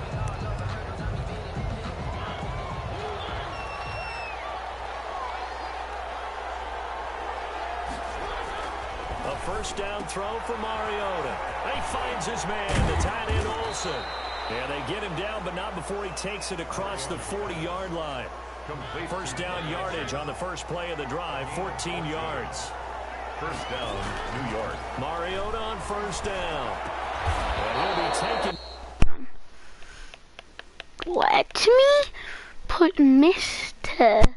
A first down throw for Mariota. He finds his man, the tight end Olsen. And they get him down, but not before he takes it across the 40-yard line. First down yardage on the first play of the drive, 14 yards. First down, New York. Mariota on first down. And he'll be taken. Let me put Mr.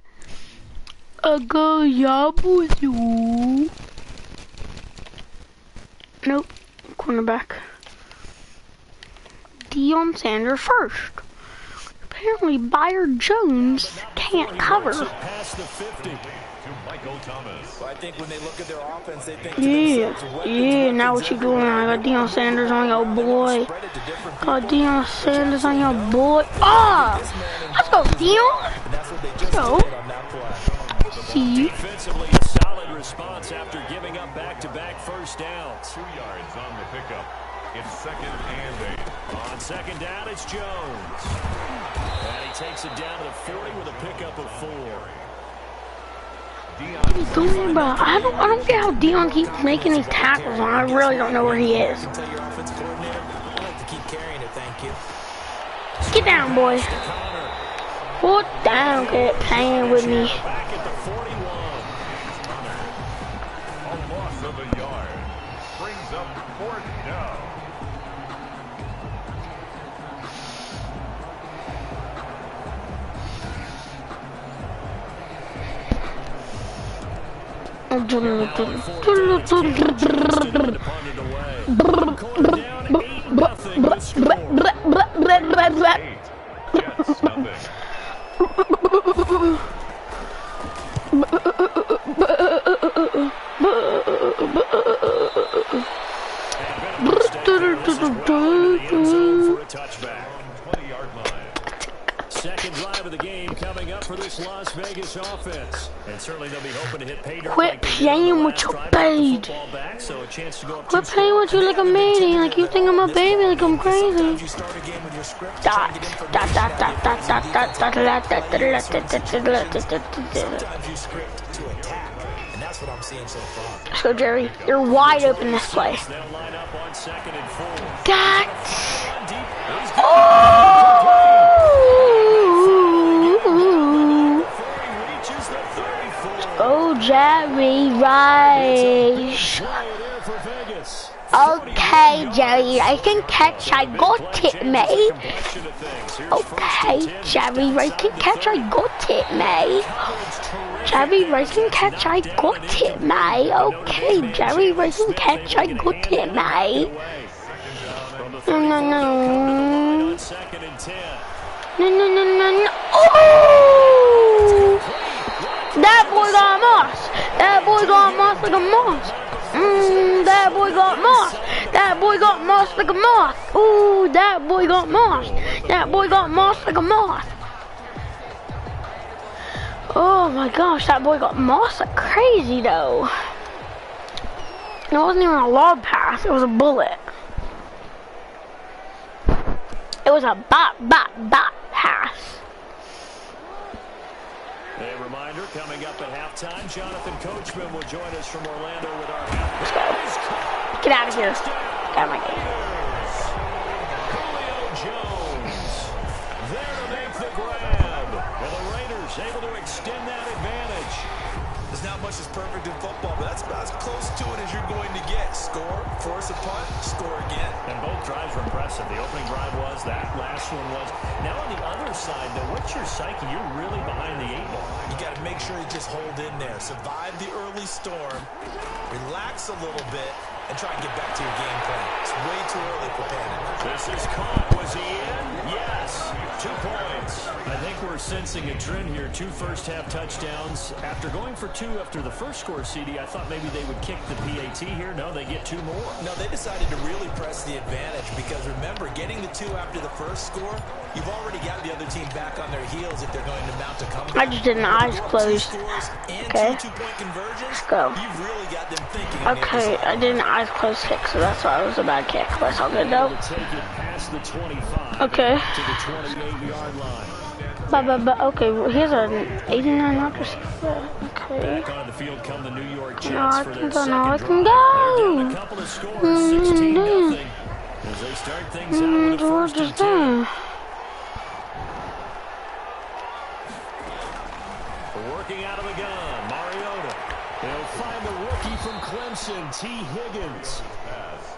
Agayabuzu. Nope, cornerback. Deion Sanders first. Apparently, Byard Jones can't cover. Past the 50. To Michael Thomas. Well, I think when they look at their offense, they think Yeah, now what you doing? I got Deion Sanders on your boy. Got Deion Sanders on your boy. Ah! Let's go, Deion. Let's go. I see you. Defensively, a solid response after giving up back-to-back first downs. 2 yards on the pickup. It's second and 8. On second down, it's Jones. And he takes it down to the 40 with a pickup of 4. Doing, bro. I don't get how Deion keeps making these tackles on. I really don't know where he is. Get down, boy. Put down, quit playing with me. Back at the 41. A loss of a yard. Brings up 4th down. Second drive of the game coming up for this Las Vegas offense. And certainly they'll be hoping to hit pay dirt. Quit playing with your baby. Quit playing with you like a baby. Like you think I'm a baby, like I'm crazy. Let's go, Jerry. You're wide open this play. God. Oh, Jerry Rice. Okay, Jerry, I can catch. I got it, mate. Okay, Jerry Rice can catch. I got it, mate. Jerry Rice can catch. I got it, mate. Okay, Jerry Rice can catch. I got it, mate. No. No. Oh! That boy got moss. That boy got moss like a moss. That boy got moss. That boy got moss like a moth. Ooh, that boy got moss. That boy got moss like a moth. Oh my gosh, that boy got moss like crazy though. It wasn't even a lob pass, it was a bullet. It was a bop pass. A reminder, coming up at halftime, Jonathan Coachman will join us from Orlando with our halftime. Let's go. Get out of here. Get out of my game. Julio Jones there to make the grab. And the Raiders able to extend that advantage. There's not much that's perfect in football, but that's about as close to it as you're going to get. Score, force a punt, score again. And both drives were impressive. The opening drive was, that last one was. Now on the other side, though, what's your psyche? You're really behind the 8-ball. You got to make sure you just hold in there. Survive the early storm. Relax a little bit. and try and get back to your game plan. It's way too early for panic. This is caught. Was he in? Yes. 2 points. I think we're sensing a trend here. 2 first-half touchdowns. After going for 2 after the first score, CD, I thought maybe they would kick the PAT here. No, they get 2 more. No, they decided to really press the advantage because, remember, getting the 2 after the first score, you've already got the other team back on their heels if they're going to mount a comeback. I just did an eyes closed. Okay. Let's go. You've really got them thinking. Okay, I did an eyes closed kick, so that's why it was a bad kick. That's all good though. Okay. But okay, here's an 89 wide receiver. Okay. Back on the field come the New York Jets No, I for can their go. second No, I drive. can They're down a go. couple of scores, 16-0. As they start things out with a What first is and 10. that? Working out of the gun, Mariota. They'll find the rookie from Clemson, T. Higgins.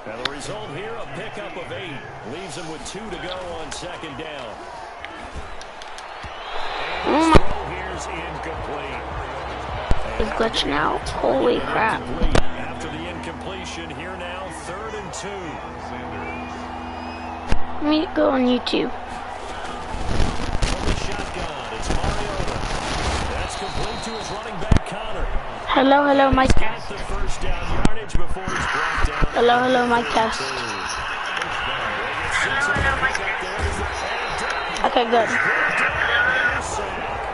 And the result here, a pickup of 8. Leaves them with 2 to go on second down. And his throw here's incomplete. It's glitching out. Holy crap. After the incompletion, here now, 3rd and 2. Let me go on YouTube. From the shotgun, it's Mariota. That's complete to his running back, Connor. Hello, mic test. The first down yardage before he's brought down. Hello, mic test. Okay, good.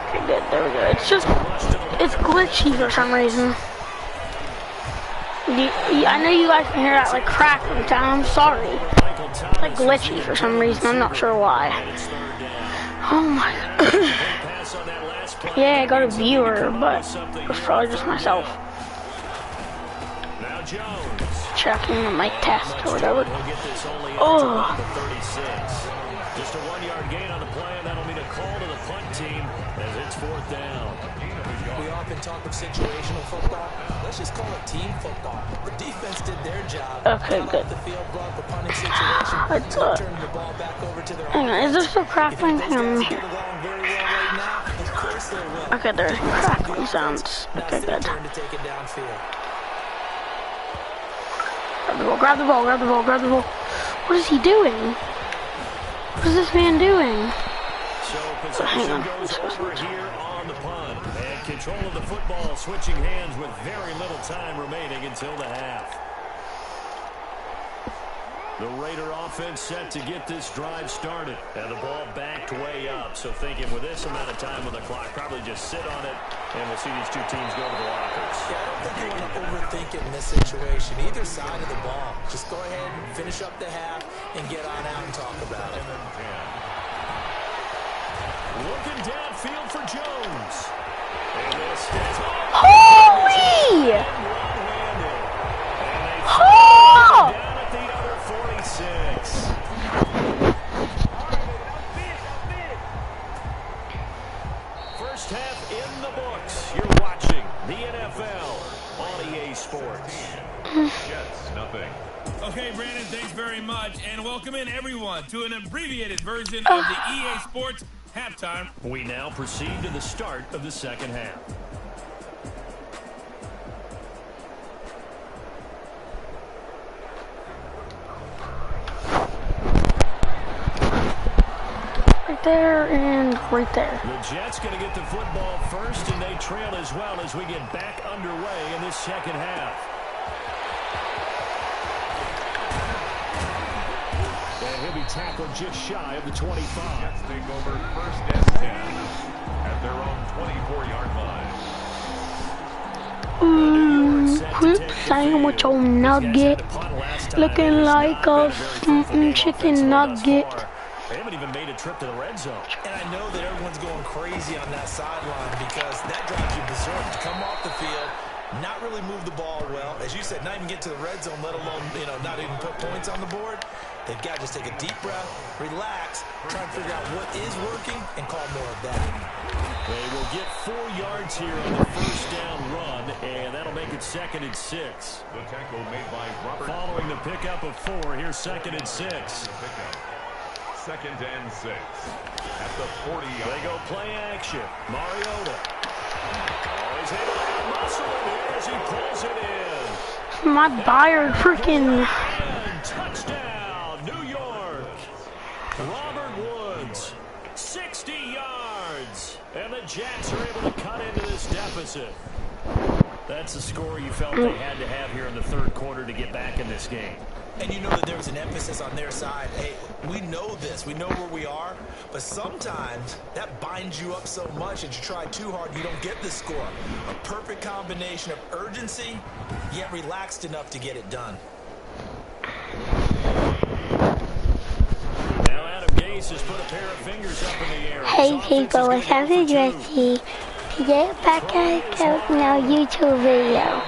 Okay, good. There we go. It's glitchy for some reason. I know you guys can hear that like crackling sound. I'm sorry. It's like glitchy for some reason. I'm not sure why. Oh my god. Yeah, I got a viewer, but it's probably just myself. Now Jones. Checking the mic test or whatever. Oh. Just a 1-yard gain on the play, and that'll mean a call to the punt team as it's 4th down. We often talk of situational football. Let's just call it team football. The defense did their job. Okay, good. The field brought the punting situation. Turned the ball back over to their Hang on, is there still crackling? Hang on here. Okay, there's crackling sounds. Okay, good. Grab the ball, grab the ball, grab the ball. What is he doing? What is this man doing? So hang on. goes over here on the punt. And control of the football switching hands with very little time remaining until the half. The Raider offense set to get this drive started. And the ball backed way up. So thinking with this amount of time on the clock, probably just sit on it, and we'll see these 2 teams go to the lockers. Yeah, I don't think you want to overthink it in this situation. Either side of the ball. Just go ahead and finish up the half and get on out and talk about it. Looking downfield for Jones. And this is Holy! down at the other 46. First half in the books. You're watching the NFL on EA Sports. Jets, nothing. Okay, Brandon, thanks very much. And welcome in, everyone, to an abbreviated version of the EA Sports Halftime. We now proceed to the start of the second half. Right there and right there. The Jets going to get the football first, and they trail as well as we get back underway in this second half. And he'll be tackled just shy of the 25. Jets take over 1st and 10 at their own 24-yard line. Quick sandwich on nugget. Looking like a chicken nugget. They haven't even made a trip to the red zone. And I know that everyone's going crazy on that sideline because that drives you berserk to come off the field, not really move the ball well. As you said, not even get to the red zone, let alone, not even put points on the board. They've got to just take a deep breath, relax, try and figure out what is working, and call more of that. They will get 4 yards here on the first down run, and that'll make it 2nd and 6. The tackle made by Robert. Following the pickup of 4, here's 2nd and 6. 2nd and 6 at the 40. They go play action. Mariota. Oh, he's able to muscle it here as he pulls it in. My buyer freaking. And touchdown, New York. Robert Woods, 60 yards. And the Jets are able to cut into this deficit. That's the score you felt they had to have here in the third quarter to get back in this game. And you know that there was an emphasis on their side. Hey, we know this. We know where we are. But sometimes that binds you up so much that you try too hard, you don't get the score. A perfect combination of urgency, yet relaxed enough to get it done. Now Adam Gase has put a pair of fingers up in the air. Hey people, what's happening, Jesse? Today, back at no YouTube video.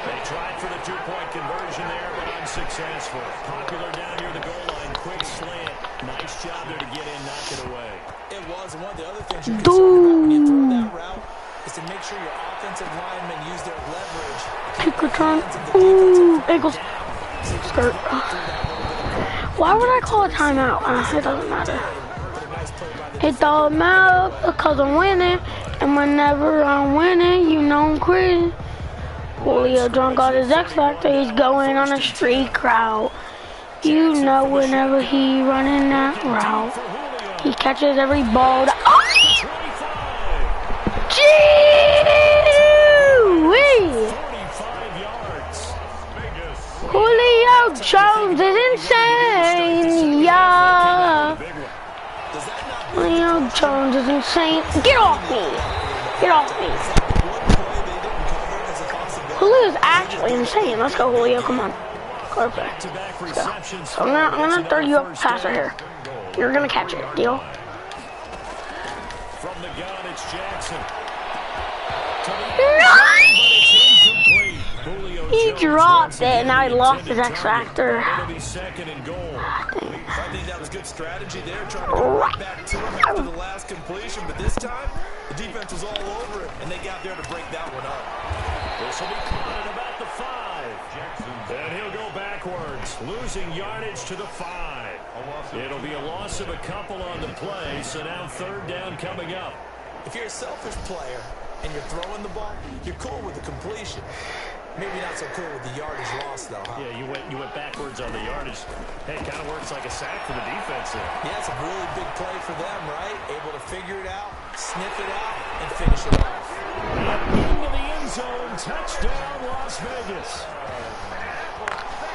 They tried for the two-point conversion there, but unsuccessful. Popular down near the goal line. Quick slant. Nice job there to get in, knock it away. It was, and one of the other things you're concerned about when you throw that route is to make sure your offensive linemen use their leverage. Kick return. Ooh, ankles. Skirt. Why would I call a timeout? It doesn't matter. It don't matter because I'm winning, and whenever I'm winning, you know I'm crazy. Julio drunk on his X Factor, he's going on a streak route. You know whenever he running that route, he catches every ball. Oh! Gee-wee! Julio Jones is insane, yeah. Julio Jones is insane. Get off me! Get off me! Julio is actually insane. Let's go, Julio. Come on. Perfect. Let's go. So I'm gonna throw you up passer here. You're gonna catch it. Deal? From the gun, it's Jackson. He dropped it, and now he lost his X Factor. I think that was good strategy there, trying to go right back to him after the last completion, but this time, the defense was all over it, and they got there to break that one up. This will be caught at about the 5. And he'll go backwards, losing yardage to the 5. It'll be a loss of a couple on the play, so now third down coming up. If you're a selfish player and you're throwing the ball, you're cool with the completion. Maybe not so cool with the yardage loss, though, huh? Yeah, you went backwards on the yardage. Hey, it kind of works like a sack for the defense there. Yeah, it's a really big play for them, right? Able to figure it out, sniff it out, and finish it off. And into the end zone, touchdown, Las Vegas.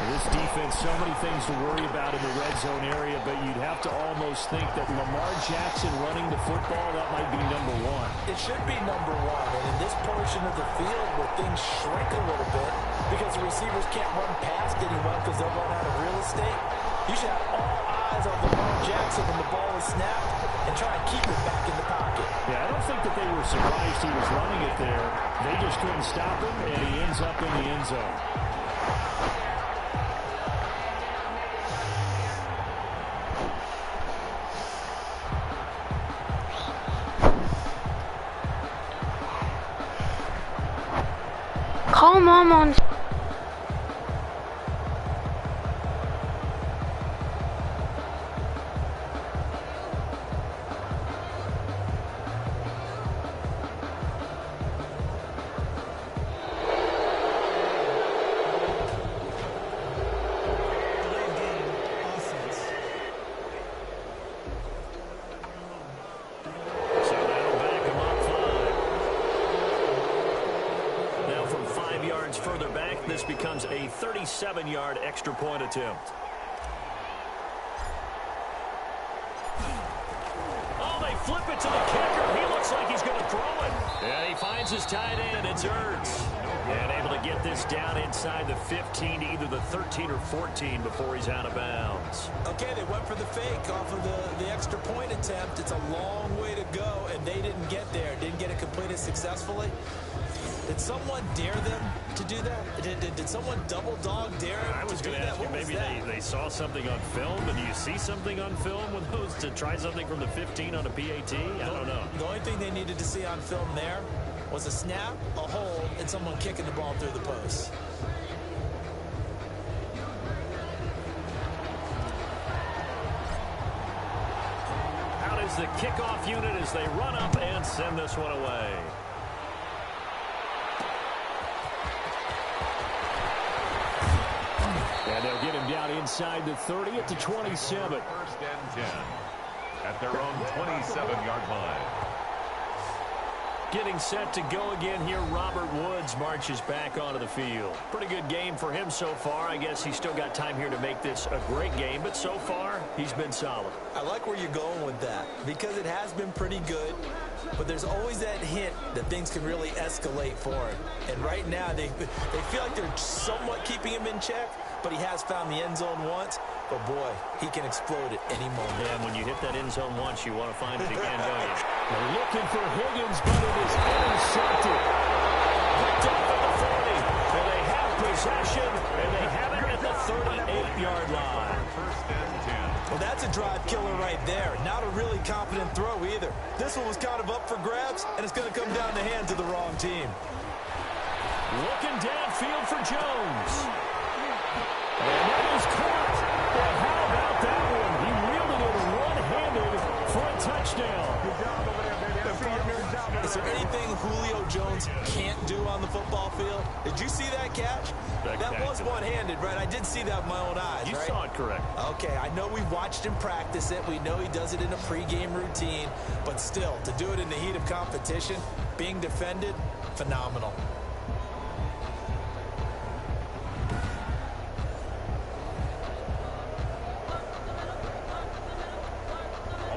This defense, so many things to worry about in the red zone area, but you'd have to almost think that Lamar Jackson running the football, that might be number 1. It should be number 1, and in this portion of the field where things shrink a little bit because the receivers can't run past anyone because they'll run out of real estate, you should have all eyes on Lamar Jackson when the ball is snapped and try and keep it back in the pocket. Yeah, I don't think that they were surprised he was running it there. They just couldn't stop him, and he ends up in the end zone. Call mom on. Further back, this becomes a 37-yard extra point attempt. Oh, they flip it to the kicker. He looks like he's going to throw it. And he finds his tight end. It's Ertz. And able to get this down inside the 15 to either the 13 or 14 before he's out of bounds. Okay, they went for the fake off of the extra point attempt. It's a long way to go, and they didn't get there. Didn't get it completed successfully. Did someone dare them to do that? Did someone double dog dare them I was going to ask you, maybe they saw something on film, and do you see something on film with those to try something from the 15 on a PAT? I don't know. The only thing they needed to see on film there was a snap, a hold, and someone kicking the ball through the post. Out is the kickoff unit as they run up and send this one away. out inside the 30 at the 27. First and 10 at their own 27-yard line. Getting set to go again here, Robert Woods marches back onto the field. Pretty good game for him so far. I guess he's still got time here to make this a great game, but so far, he's been solid. I like where you're going with that because it has been pretty good, but there's always that hint that things can really escalate for him. And right now, they feel like they're somewhat keeping him in check, but he has found the end zone once. But, boy, he can explode at any moment. Yeah, and when you hit that end zone once, you want to find it again, don't you? They're looking for Higgins, but it is intercepted. Picked up at the 40. And they have possession, and they have it at the 38-yard line. First and 10. Well, that's a drive killer right there. Not a really confident throw either. This one was kind of up for grabs, and it's going to come down the hands of the wrong team. Looking downfield for Jones. And that is caught. And how about that one? He wielded it one-handed for a touchdown. Is there anything Julio Jones can't do on the football field? Did you see that catch? That was one-handed, right? I did see that with my own eyes, You right? saw it correct. Okay, I know we've watched him practice it. We know he does it in a pregame routine. But still, to do it in the heat of competition, being defended, phenomenal.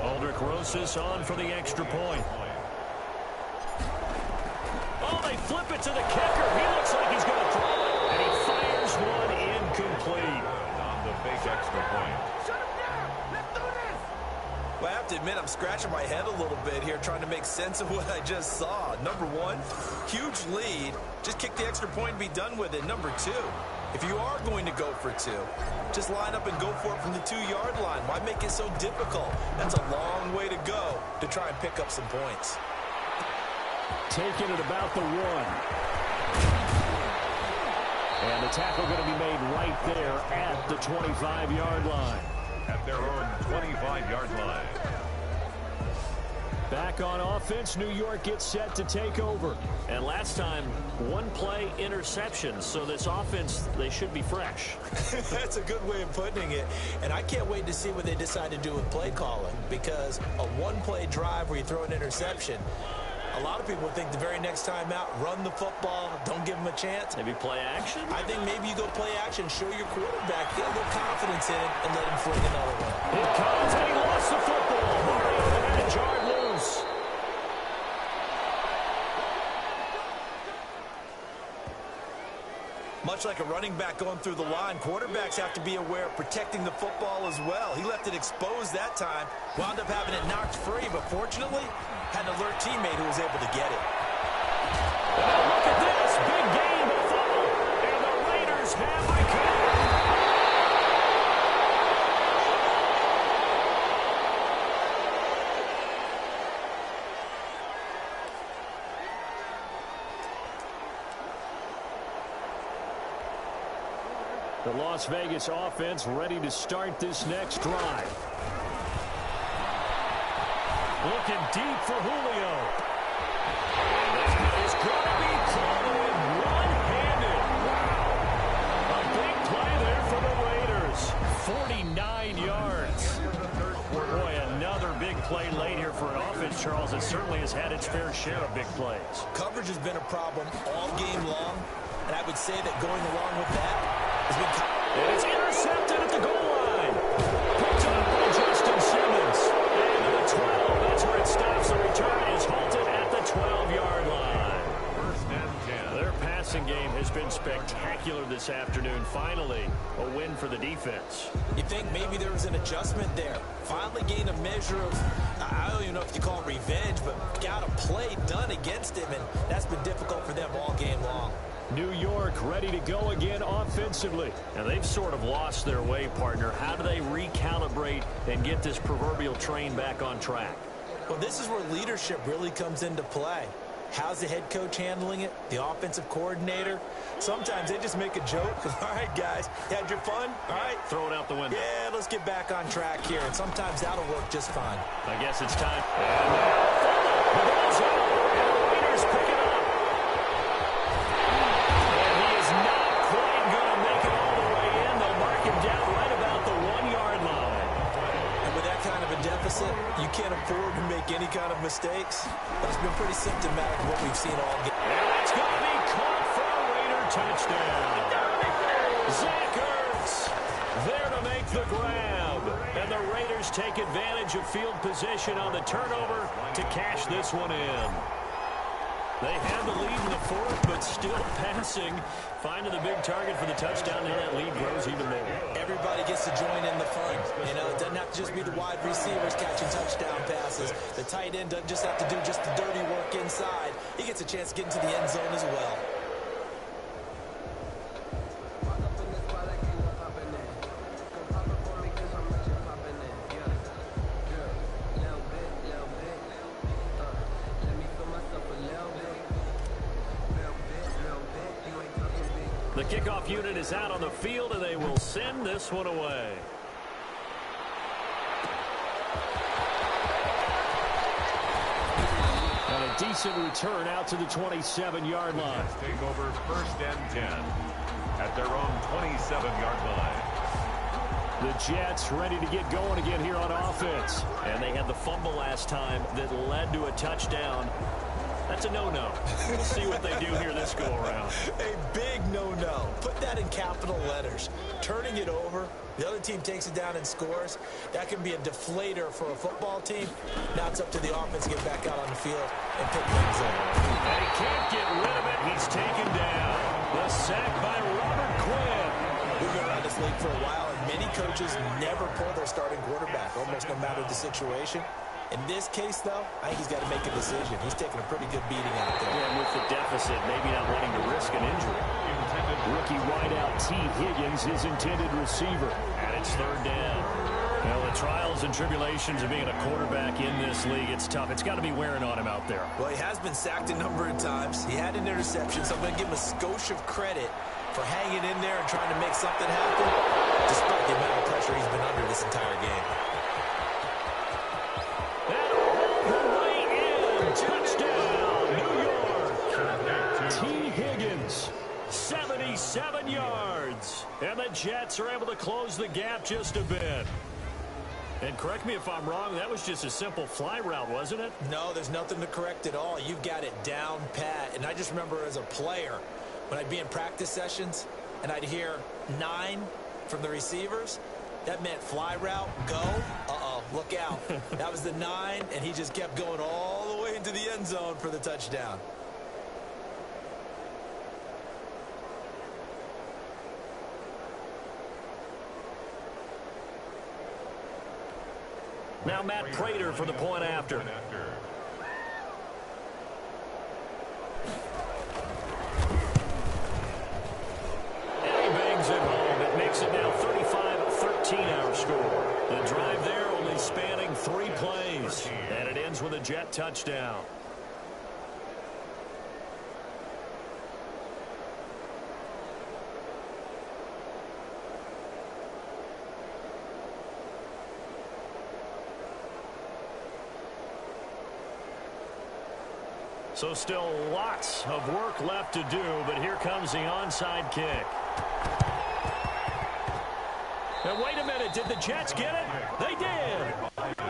Aldrich Rosas on for the extra point. Oh, they flip it to the kicker. He looks like he's going to throw it. And he fires one incomplete. On the fake extra point. Well, I have to admit, I'm scratching my head a little bit here trying to make sense of what I just saw. Number one, huge lead. Just kick the extra point and be done with it. Number two, if you are going to go for two, just line up and go for it from the 2-yard line. Why make it so difficult? That's a long way to go to try and pick up some points. Taking it about the 1. And the tackle going to be made right there at the 25-yard line. At their own 25-yard line. Back on offense, New York gets set to take over. And last time, one play interception. So this offense, they should be fresh. That's a good way of putting it. And I can't wait to see what they decide to do with play calling, because a one-play drive where you throw an interception, a lot of people think the very next time out, run the football, don't give them a chance. Maybe play action? I think maybe you go play action, show your quarterback, get a little confidence in it, and let him fling another one. Here comes, and he lost the football. Mario had it jarred loose. Much like a running back going through the line, quarterbacks have to be aware of protecting the football as well. He left it exposed that time, wound up having it knocked free, but fortunately, had an alert teammate who was able to get it. Now look at this, big game, Buffalo, and the Raiders have recovered. The Las Vegas offense ready to start this next drive. Looking deep for Julio. And that is going to be caught in one-handed. Wow. A big play there for the Raiders. 49 yards. Boy, another big play late here for an offense, Charles. It certainly has had its fair share of big plays. Coverage has been a problem all game long, and I would say that going along with that has been... And it's intercepted at the goal line. Picked up by Justin Simmons. And to the 12. That's where it stops. The return is halted at the 12-yard line. First and 10. Their passing game has been spectacular this afternoon. Finally, a win for the defense. You think maybe there was an adjustment there. Finally gained a measure of, I don't even know if you call it revenge, but got a play done against him, and that's been difficult for them all game long. New York ready to go again offensively. And they've sort of lost their way, partner. How do they recalibrate and get this proverbial train back on track? Well, this is where leadership really comes into play. How's the head coach handling it? The offensive coordinator? Sometimes they just make a joke. All right, guys, had your fun? All right. Throw it out the window. Yeah, let's get back on track here. And sometimes that'll work just fine. I guess it's time. And now, the ball's out. And the Raiders pick it up. And he is not quite going to make it all the way in. They'll mark him down right mistakes, but it's been pretty symptomatic of what we've seen all game. And it's going to be caught for a Raider touchdown. Zach Ertz there to make the grab. And the Raiders take advantage of field position on the turnover to cash this one in. They have the lead in the fourth, but still passing. Finding the big target for the touchdown. Now that lead grows even more. Everybody gets to join in the fun. You know, it doesn't have to just be the wide receivers catching touchdown passes. The tight end doesn't just have to do just the dirty work inside. He gets a chance to get into the end zone as well. The kickoff unit is out on the field, and they will send this one away. And a decent return out to the 27-yard line. Take over 1st and 10 at their own 27-yard line. The Jets ready to get going again here on offense. And they had the fumble last time that led to a touchdown. That's a no-no. We'll see what they do here this go-around. A big no-no. Put that in capital letters. Turning it over, the other team takes it down and scores. That can be a deflator for a football team. Now it's up to the offense to get back out on the field and pick things up. And he can't get rid of it. He's taken down. The sack by Robert Quinn. We've been around this league for a while, and many coaches never pull their starting quarterback, almost no matter the situation. In this case, though, I think he's got to make a decision. He's taking a pretty good beating out there. Yeah, and with the deficit, maybe not wanting to risk an injury. Rookie wideout T. Higgins, his intended receiver. And it's 3rd down. Well, the trials and tribulations of being a quarterback in this league, it's tough. It's got to be wearing on him out there. Well, he has been sacked a number of times. He had an interception, so I'm going to give him a skosh of credit for hanging in there and trying to make something happen, despite the amount of pressure he's been under this entire game. Touchdown, New York. T. Higgins, 77 yards. And the Jets are able to close the gap just a bit. And correct me if I'm wrong, that was just a simple fly route, wasn't it? No, there's nothing to correct at all. You've got it down pat. And I just remember as a player, when I'd be in practice sessions and I'd hear 9 from the receivers, that meant fly route, go. Uh-oh, look out. That was the 9, and he just kept going all the way into the end zone for the touchdown. Now Matt Prater for the point after. Bangs it home. It makes it now 35-13 our score. The drive there only spanning 3 plays. And it ends with a Jet touchdown. So still lots of work left to do, but here comes the onside kick. And wait a minute, did the Jets get it? They did.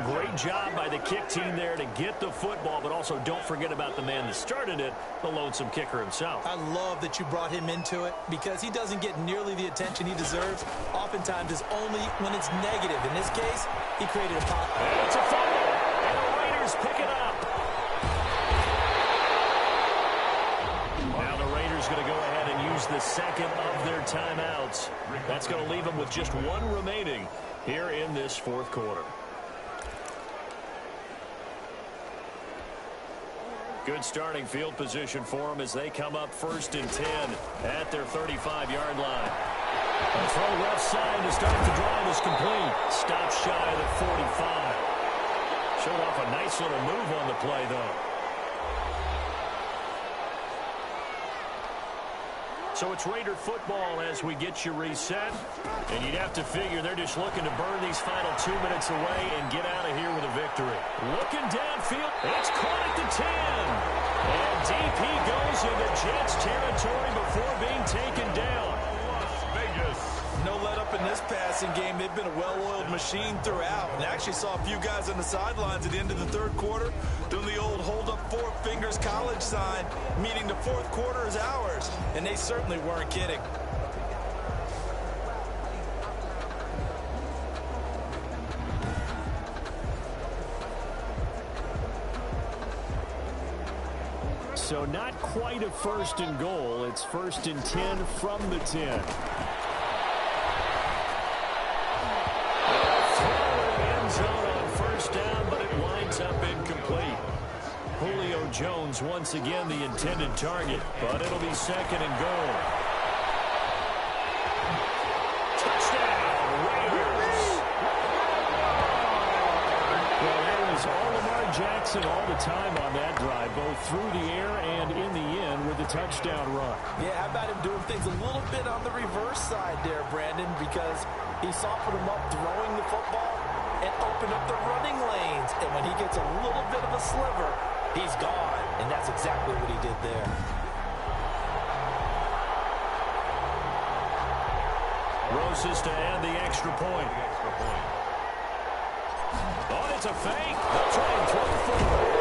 Great job by the kick team there to get the football, but also don't forget about the man that started it, the lonesome kicker himself. I love that you brought him into it because he doesn't get nearly the attention he deserves. Oftentimes it's only when it's negative. In this case, he created a pop. And it's a fumble, and the Raiders pick it up. Now the Raiders going to go ahead and use the second of their timeouts. That's going to leave them with just 1 remaining here in this 4th quarter. Good starting field position for them as they come up 1st and 10 at their 35-yard line. The throw left side to start the drive is complete. Stop shy of the 45. Showed off a nice little move on the play, though. So it's Raider football as we get you reset. And you'd have to figure they're just looking to burn these final 2 minutes away and get out of here with a victory. Looking downfield. It's caught at the 10. And DP goes into Jets territory before being taken down. Las Vegas. No let up in this passing game. They've been a well-oiled machine throughout. And actually saw a few guys on the sidelines at the end of the third quarter doing the old hold up four fingers college sign, meaning the fourth quarter is ours. And they certainly weren't kidding. So not quite a first and goal. It's 1st and 10 from the 10. End zone on first down, but it winds up incomplete. Julio Jones once again the intended target, but it'll be 2nd and goal. Touchdown, Raiders. Well, that was all Lamar Jackson all the time on that drive, both through the air and in the end with the touchdown run. Yeah, how about him doing things a little bit on the reverse side there, Brandon, because he softened him up throwing the football and opened up the running lanes. And when he gets a little bit of a sliver, he's gone. And that's exactly what he did there. Roses to add the extra point. Oh, it's a fake. They'll try and throw it forward.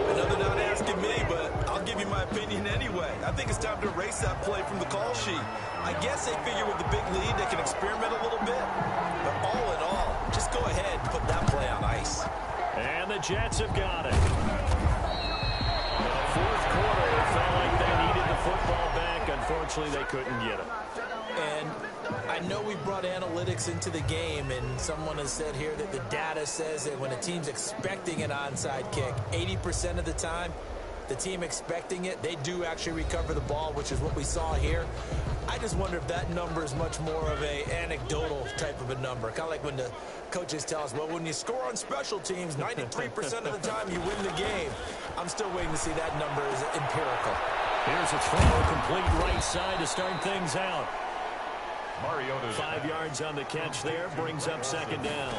I know they're not asking me, but I'll give you my opinion anyway. I think it's time to erase that play from the call sheet. I guess they figure with the big lead they can experiment a little bit. But all in all, just go ahead and put that play on ice. And the Jets have got it. The fourth quarter, it felt like they needed the football back. Unfortunately, they couldn't get it. And I know we brought analytics into the game, and someone has said here that the data says that when a team's expecting an onside kick, 80% of the time, the team expecting it, they do actually recover the ball, which is what we saw here. I just wonder if that number is much more of a anecdotal type of a number. Kind of like when the coaches tell us, well, when you score on special teams, 93% of the time you win the game. I'm still waiting to see that number is empirical. Here's a throw, complete right side to start things out. Mariota. 5 yards on the catch there, brings up 2nd down.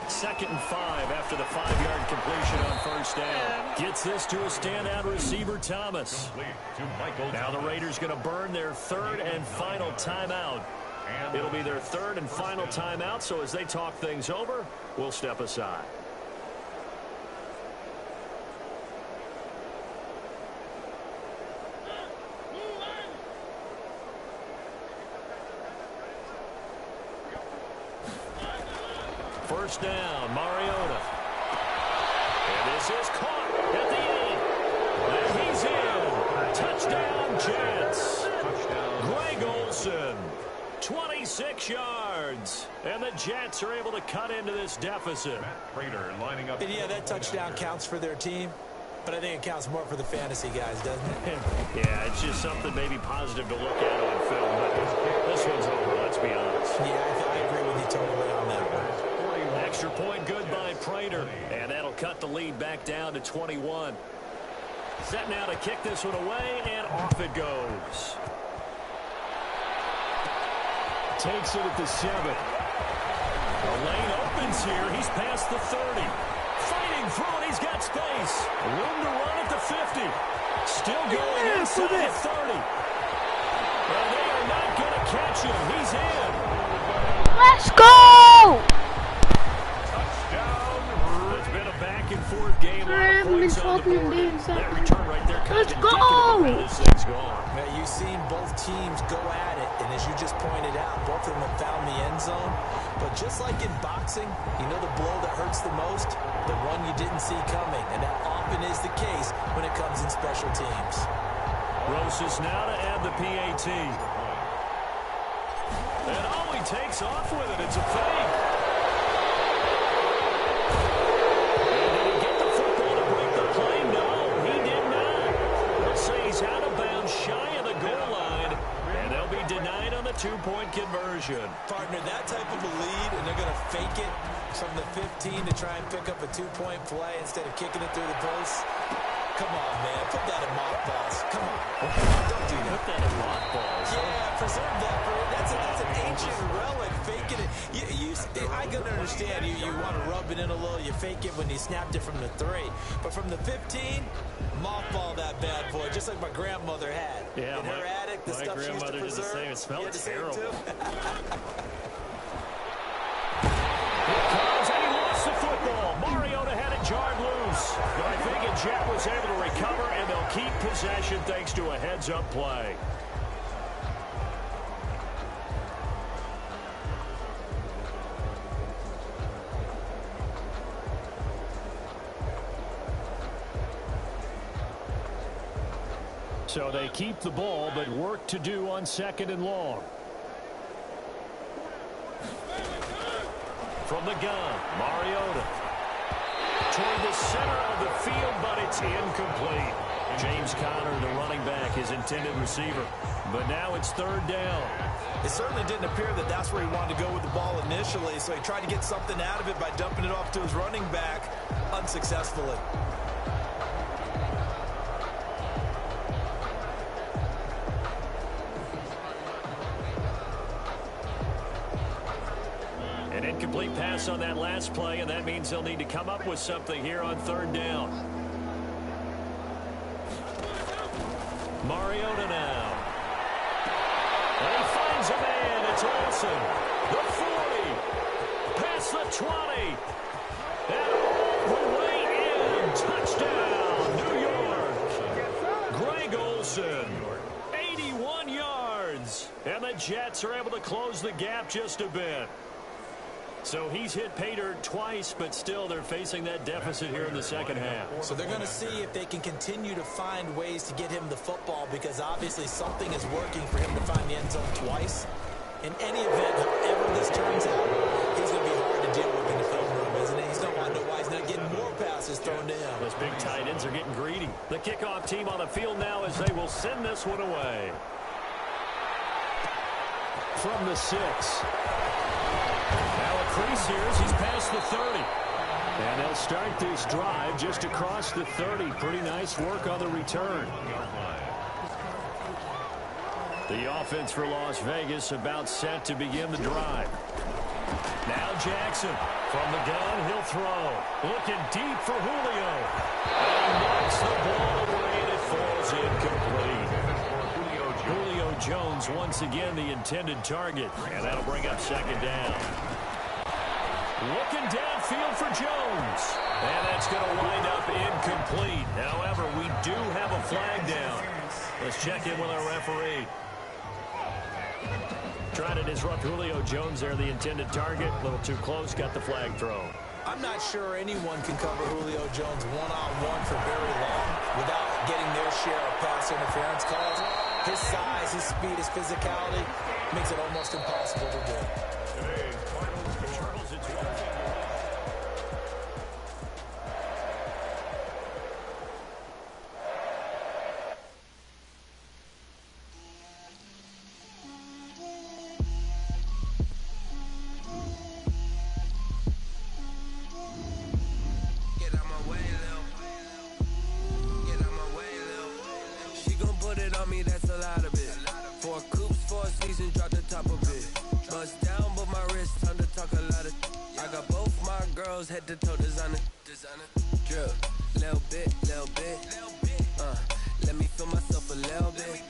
2nd and 5 after the 5-yard completion on first down. Gets this to a standout receiver, Thomas. Now the Raiders going to burn their 3rd and final timeout. It'll be their 3rd and final timeout, so as they talk things over, we'll step aside. First down, Mariota. And this is caught at the end. And he's in. Touchdown, Jets. Greg Olsen, 26 yards. And the Jets are able to cut into this deficit. Prater lining up. And yeah, that touchdown counts for their team, but I think it counts more for the fantasy guys, doesn't it? Yeah, it's just something maybe positive to look at on film. But this one's over, let's be honest. Yeah, I agree with you totally on that one. Extra point good by Prater, and that'll cut the lead back down to 21. Set now to kick this one away, and off it goes. Takes it at the 7. The lane opens here. He's past the 30. Fighting through it. He's got space. Room to run at the 50. Still going inside the 30. And they are not going to catch him. He's in. Let's go! Back-and-forth game. That return right there. Let's go! This thing's gone. Now, you've seen both teams go at it, and as you just pointed out, both of them have found the end zone. But just like in boxing, you know the blow that hurts the most? The one you didn't see coming, and that often is the case when it comes in special teams. Roses now to add the PAT. And he takes off with it. It's a fake. Out of bounds, shy of the goal line, and they'll be denied on the two-point conversion. Partner, that type of a lead, and they're going to fake it from the 15 to try and pick up a two-point play instead of kicking it through the post. Come on, man. Put that in mothballs. Come on. Don't do that. Put that in mothballs. Yeah, preserve that. That's an ancient relic faking it. I can understand you want to rub it in a little. You fake it when you snapped it from the 3. But from the 15, mothball that bad boy, just like my grandmother had. Yeah, in her attic, the stuff she used to preserve. Did the same. It smelled terrible. Here comes, and he lost the football. Mariota had it jarred loose. But I think Jet was able to recover, and they'll keep possession thanks to a heads-up play. So they keep the ball, but work to do on 2nd and long. From the gun, Mariota. Toward the center of the field, but it's incomplete. James Conner, the running back, his intended receiver. But now it's 3rd down. It certainly didn't appear that that's where he wanted to go with the ball initially, so he tried to get something out of it by dumping it off to his running back unsuccessfully. An incomplete pass on that last play, and that means they'll need to come up with something here on 3rd down. Mariota now. And he finds a man. It's Olsen. The 40. Past the 20. And all the way in. Touchdown, New York. Greg Olsen. 81 yards. And the Jets are able to close the gap just a bit. So he's hit pay dirt twice, but still they're facing that deficit here in the 2nd half. So they're going to see if they can continue to find ways to get him the football, because obviously something is working for him to find the end zone twice. In any event, however this turns out, he's going to be hard to deal with in the film room, isn't he? He's going to wonder why he's not getting more passes thrown to him. Those big tight ends are getting greedy. The kickoff team on the field now as they will send this one away. From the 6. Now a crease here as he's past the 30. And they'll start this drive just across the 30. Pretty nice work on the return. The offense for Las Vegas about set to begin the drive. Now Jackson. From the gun, he'll throw. Looking deep for Julio. And knocks the ball away, and it falls incomplete. Julio Jones once again the intended target. And that'll bring up 2nd down. Looking downfield for Jones. And that's going to wind up incomplete. However, we do have a flag down. Let's check in with our referee. Trying to disrupt Julio Jones there, the intended target. A little too close, got the flag thrown. I'm not sure anyone can cover Julio Jones one-on-one for very long without getting their share of pass interference calls. His size, his speed, his physicality makes it almost impossible to do. Head to toe designer, drip, little bit, let me feel myself a little bit,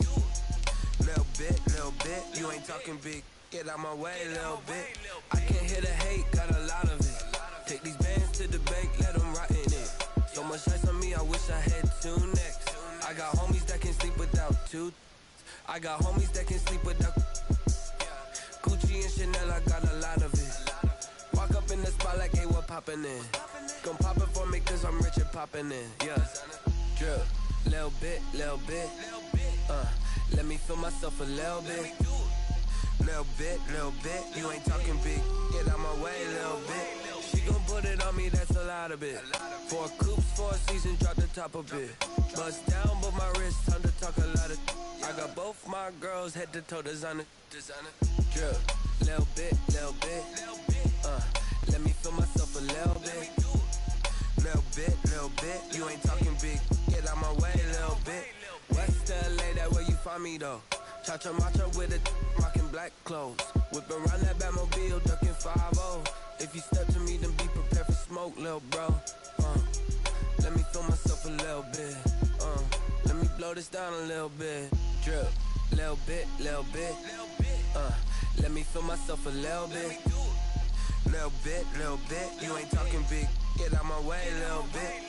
you ain't talking big, get out my way, little bit, I can't hear the hate, got a lot of it, take these bands to the bank, let them rot in it, so much ice on me, I wish I had 2 necks, I got homies that can sleep without 2, I got homies that can sleep without, Gucci and Chanel, I got a lot of it. Walk up in the spot like, hey, what poppin' in? Gon' pop it for me cause I'm rich and poppin' in, yeah. Drip, little bit, let me feel myself a little bit. Little bit, you ain't talking big, get out my way, little bit. She gon' put it on me, that's a lot of it. 4 coops, 4 seasons, drop the top a bit. Bust down, but my wrist, time to talk a lot of. I got both my girls, head to toe designer. Drip, little bit, let me feel myself a little bit. Little bit, you ain't talking big, get out my way, little bit. West LA, that where you find me though. Cha-cha matcha with a rockin' black. black clothes. Whip around that Batmobile, ducking 5-0. If you step to me, then be prepared for smoke, little bro. Let me feel myself a little bit. Let me blow this down a little bit. Drip, little bit, little bit. Let me feel myself a little bit. Little bit, little bit. You ain't talking big. Get out my way, little bit.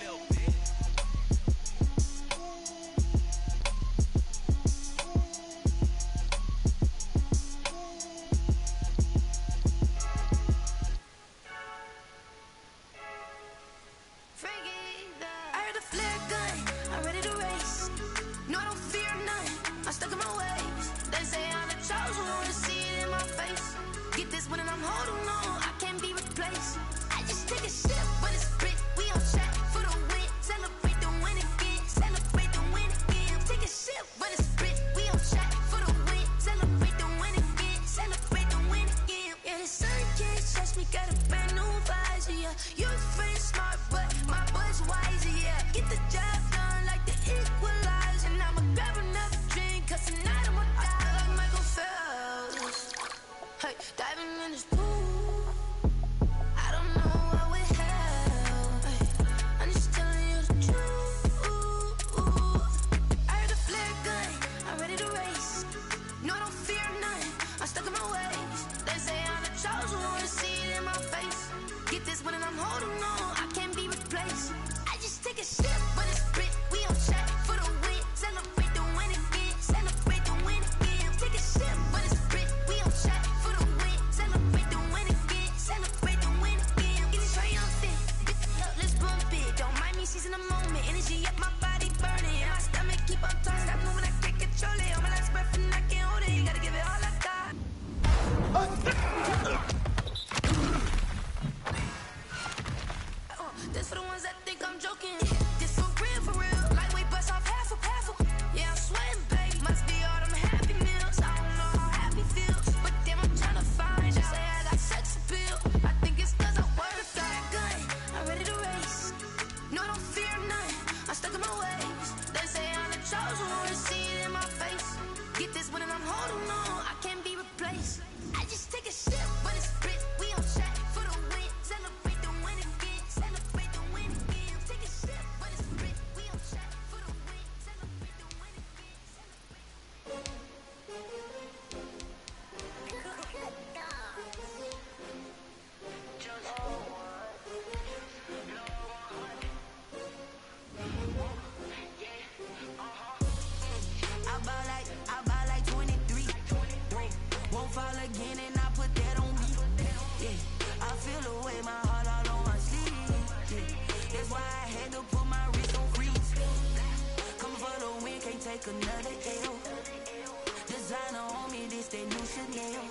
Another L. Designer on me, this that new Chanel.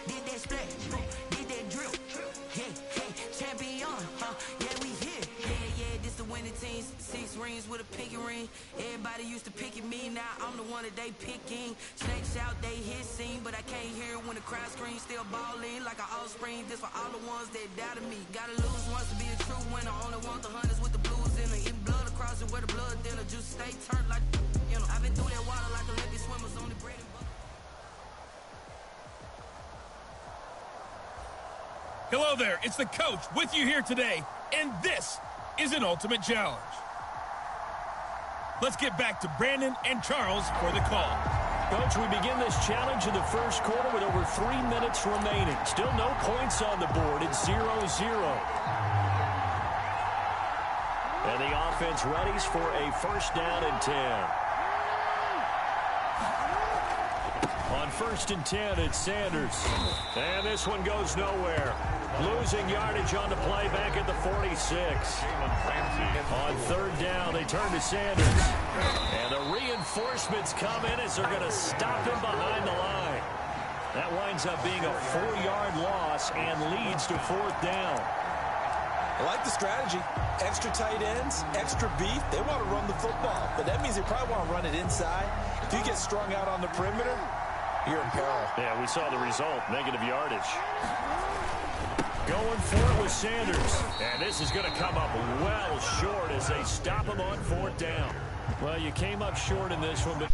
Did that splash, did that drill. Yeah, champion, yeah, we here. Yeah, this the winning team. 6 rings with a pinky ring. Everybody used to pick at me, now I'm the one that they picking. Snakes out, they hit scene, but I can't hear when the crowd screams. Still balling like an offspring. This for all the ones that doubted me. Gotta lose once to be a true winner. Only want the hunters with the blues in it. Even blood across it where the blood thinner. Just stay turned like, you know. I've been through that water like Olympic swimmers on the bread and butter. Hello there, it's the coach with you here today, and this is an Ultimate Challenge. Let's get back to Brandon and Charles for the call. Coach, we begin this challenge in the first quarter with over 3 minutes remaining. Still no points on the board. It's 0-0. And the offense readies for a first down and 10. On 1st and 10, it's Sanders. And this one goes nowhere. Losing yardage on the play back at the 46. On 3rd down, they turn to Sanders. And the reinforcements come in as they're going to stop him behind the line. That winds up being a 4-yard loss and leads to 4th down. I like the strategy. Extra tight ends, extra beef. They want to run the football, but that means they probably want to run it inside. If you get strung out on the perimeter, you're in peril. Yeah, we saw the result, negative yardage. Going for it with Sanders. And this is going to come up well short as they stop him on 4th down. Well, you came up short in this one, but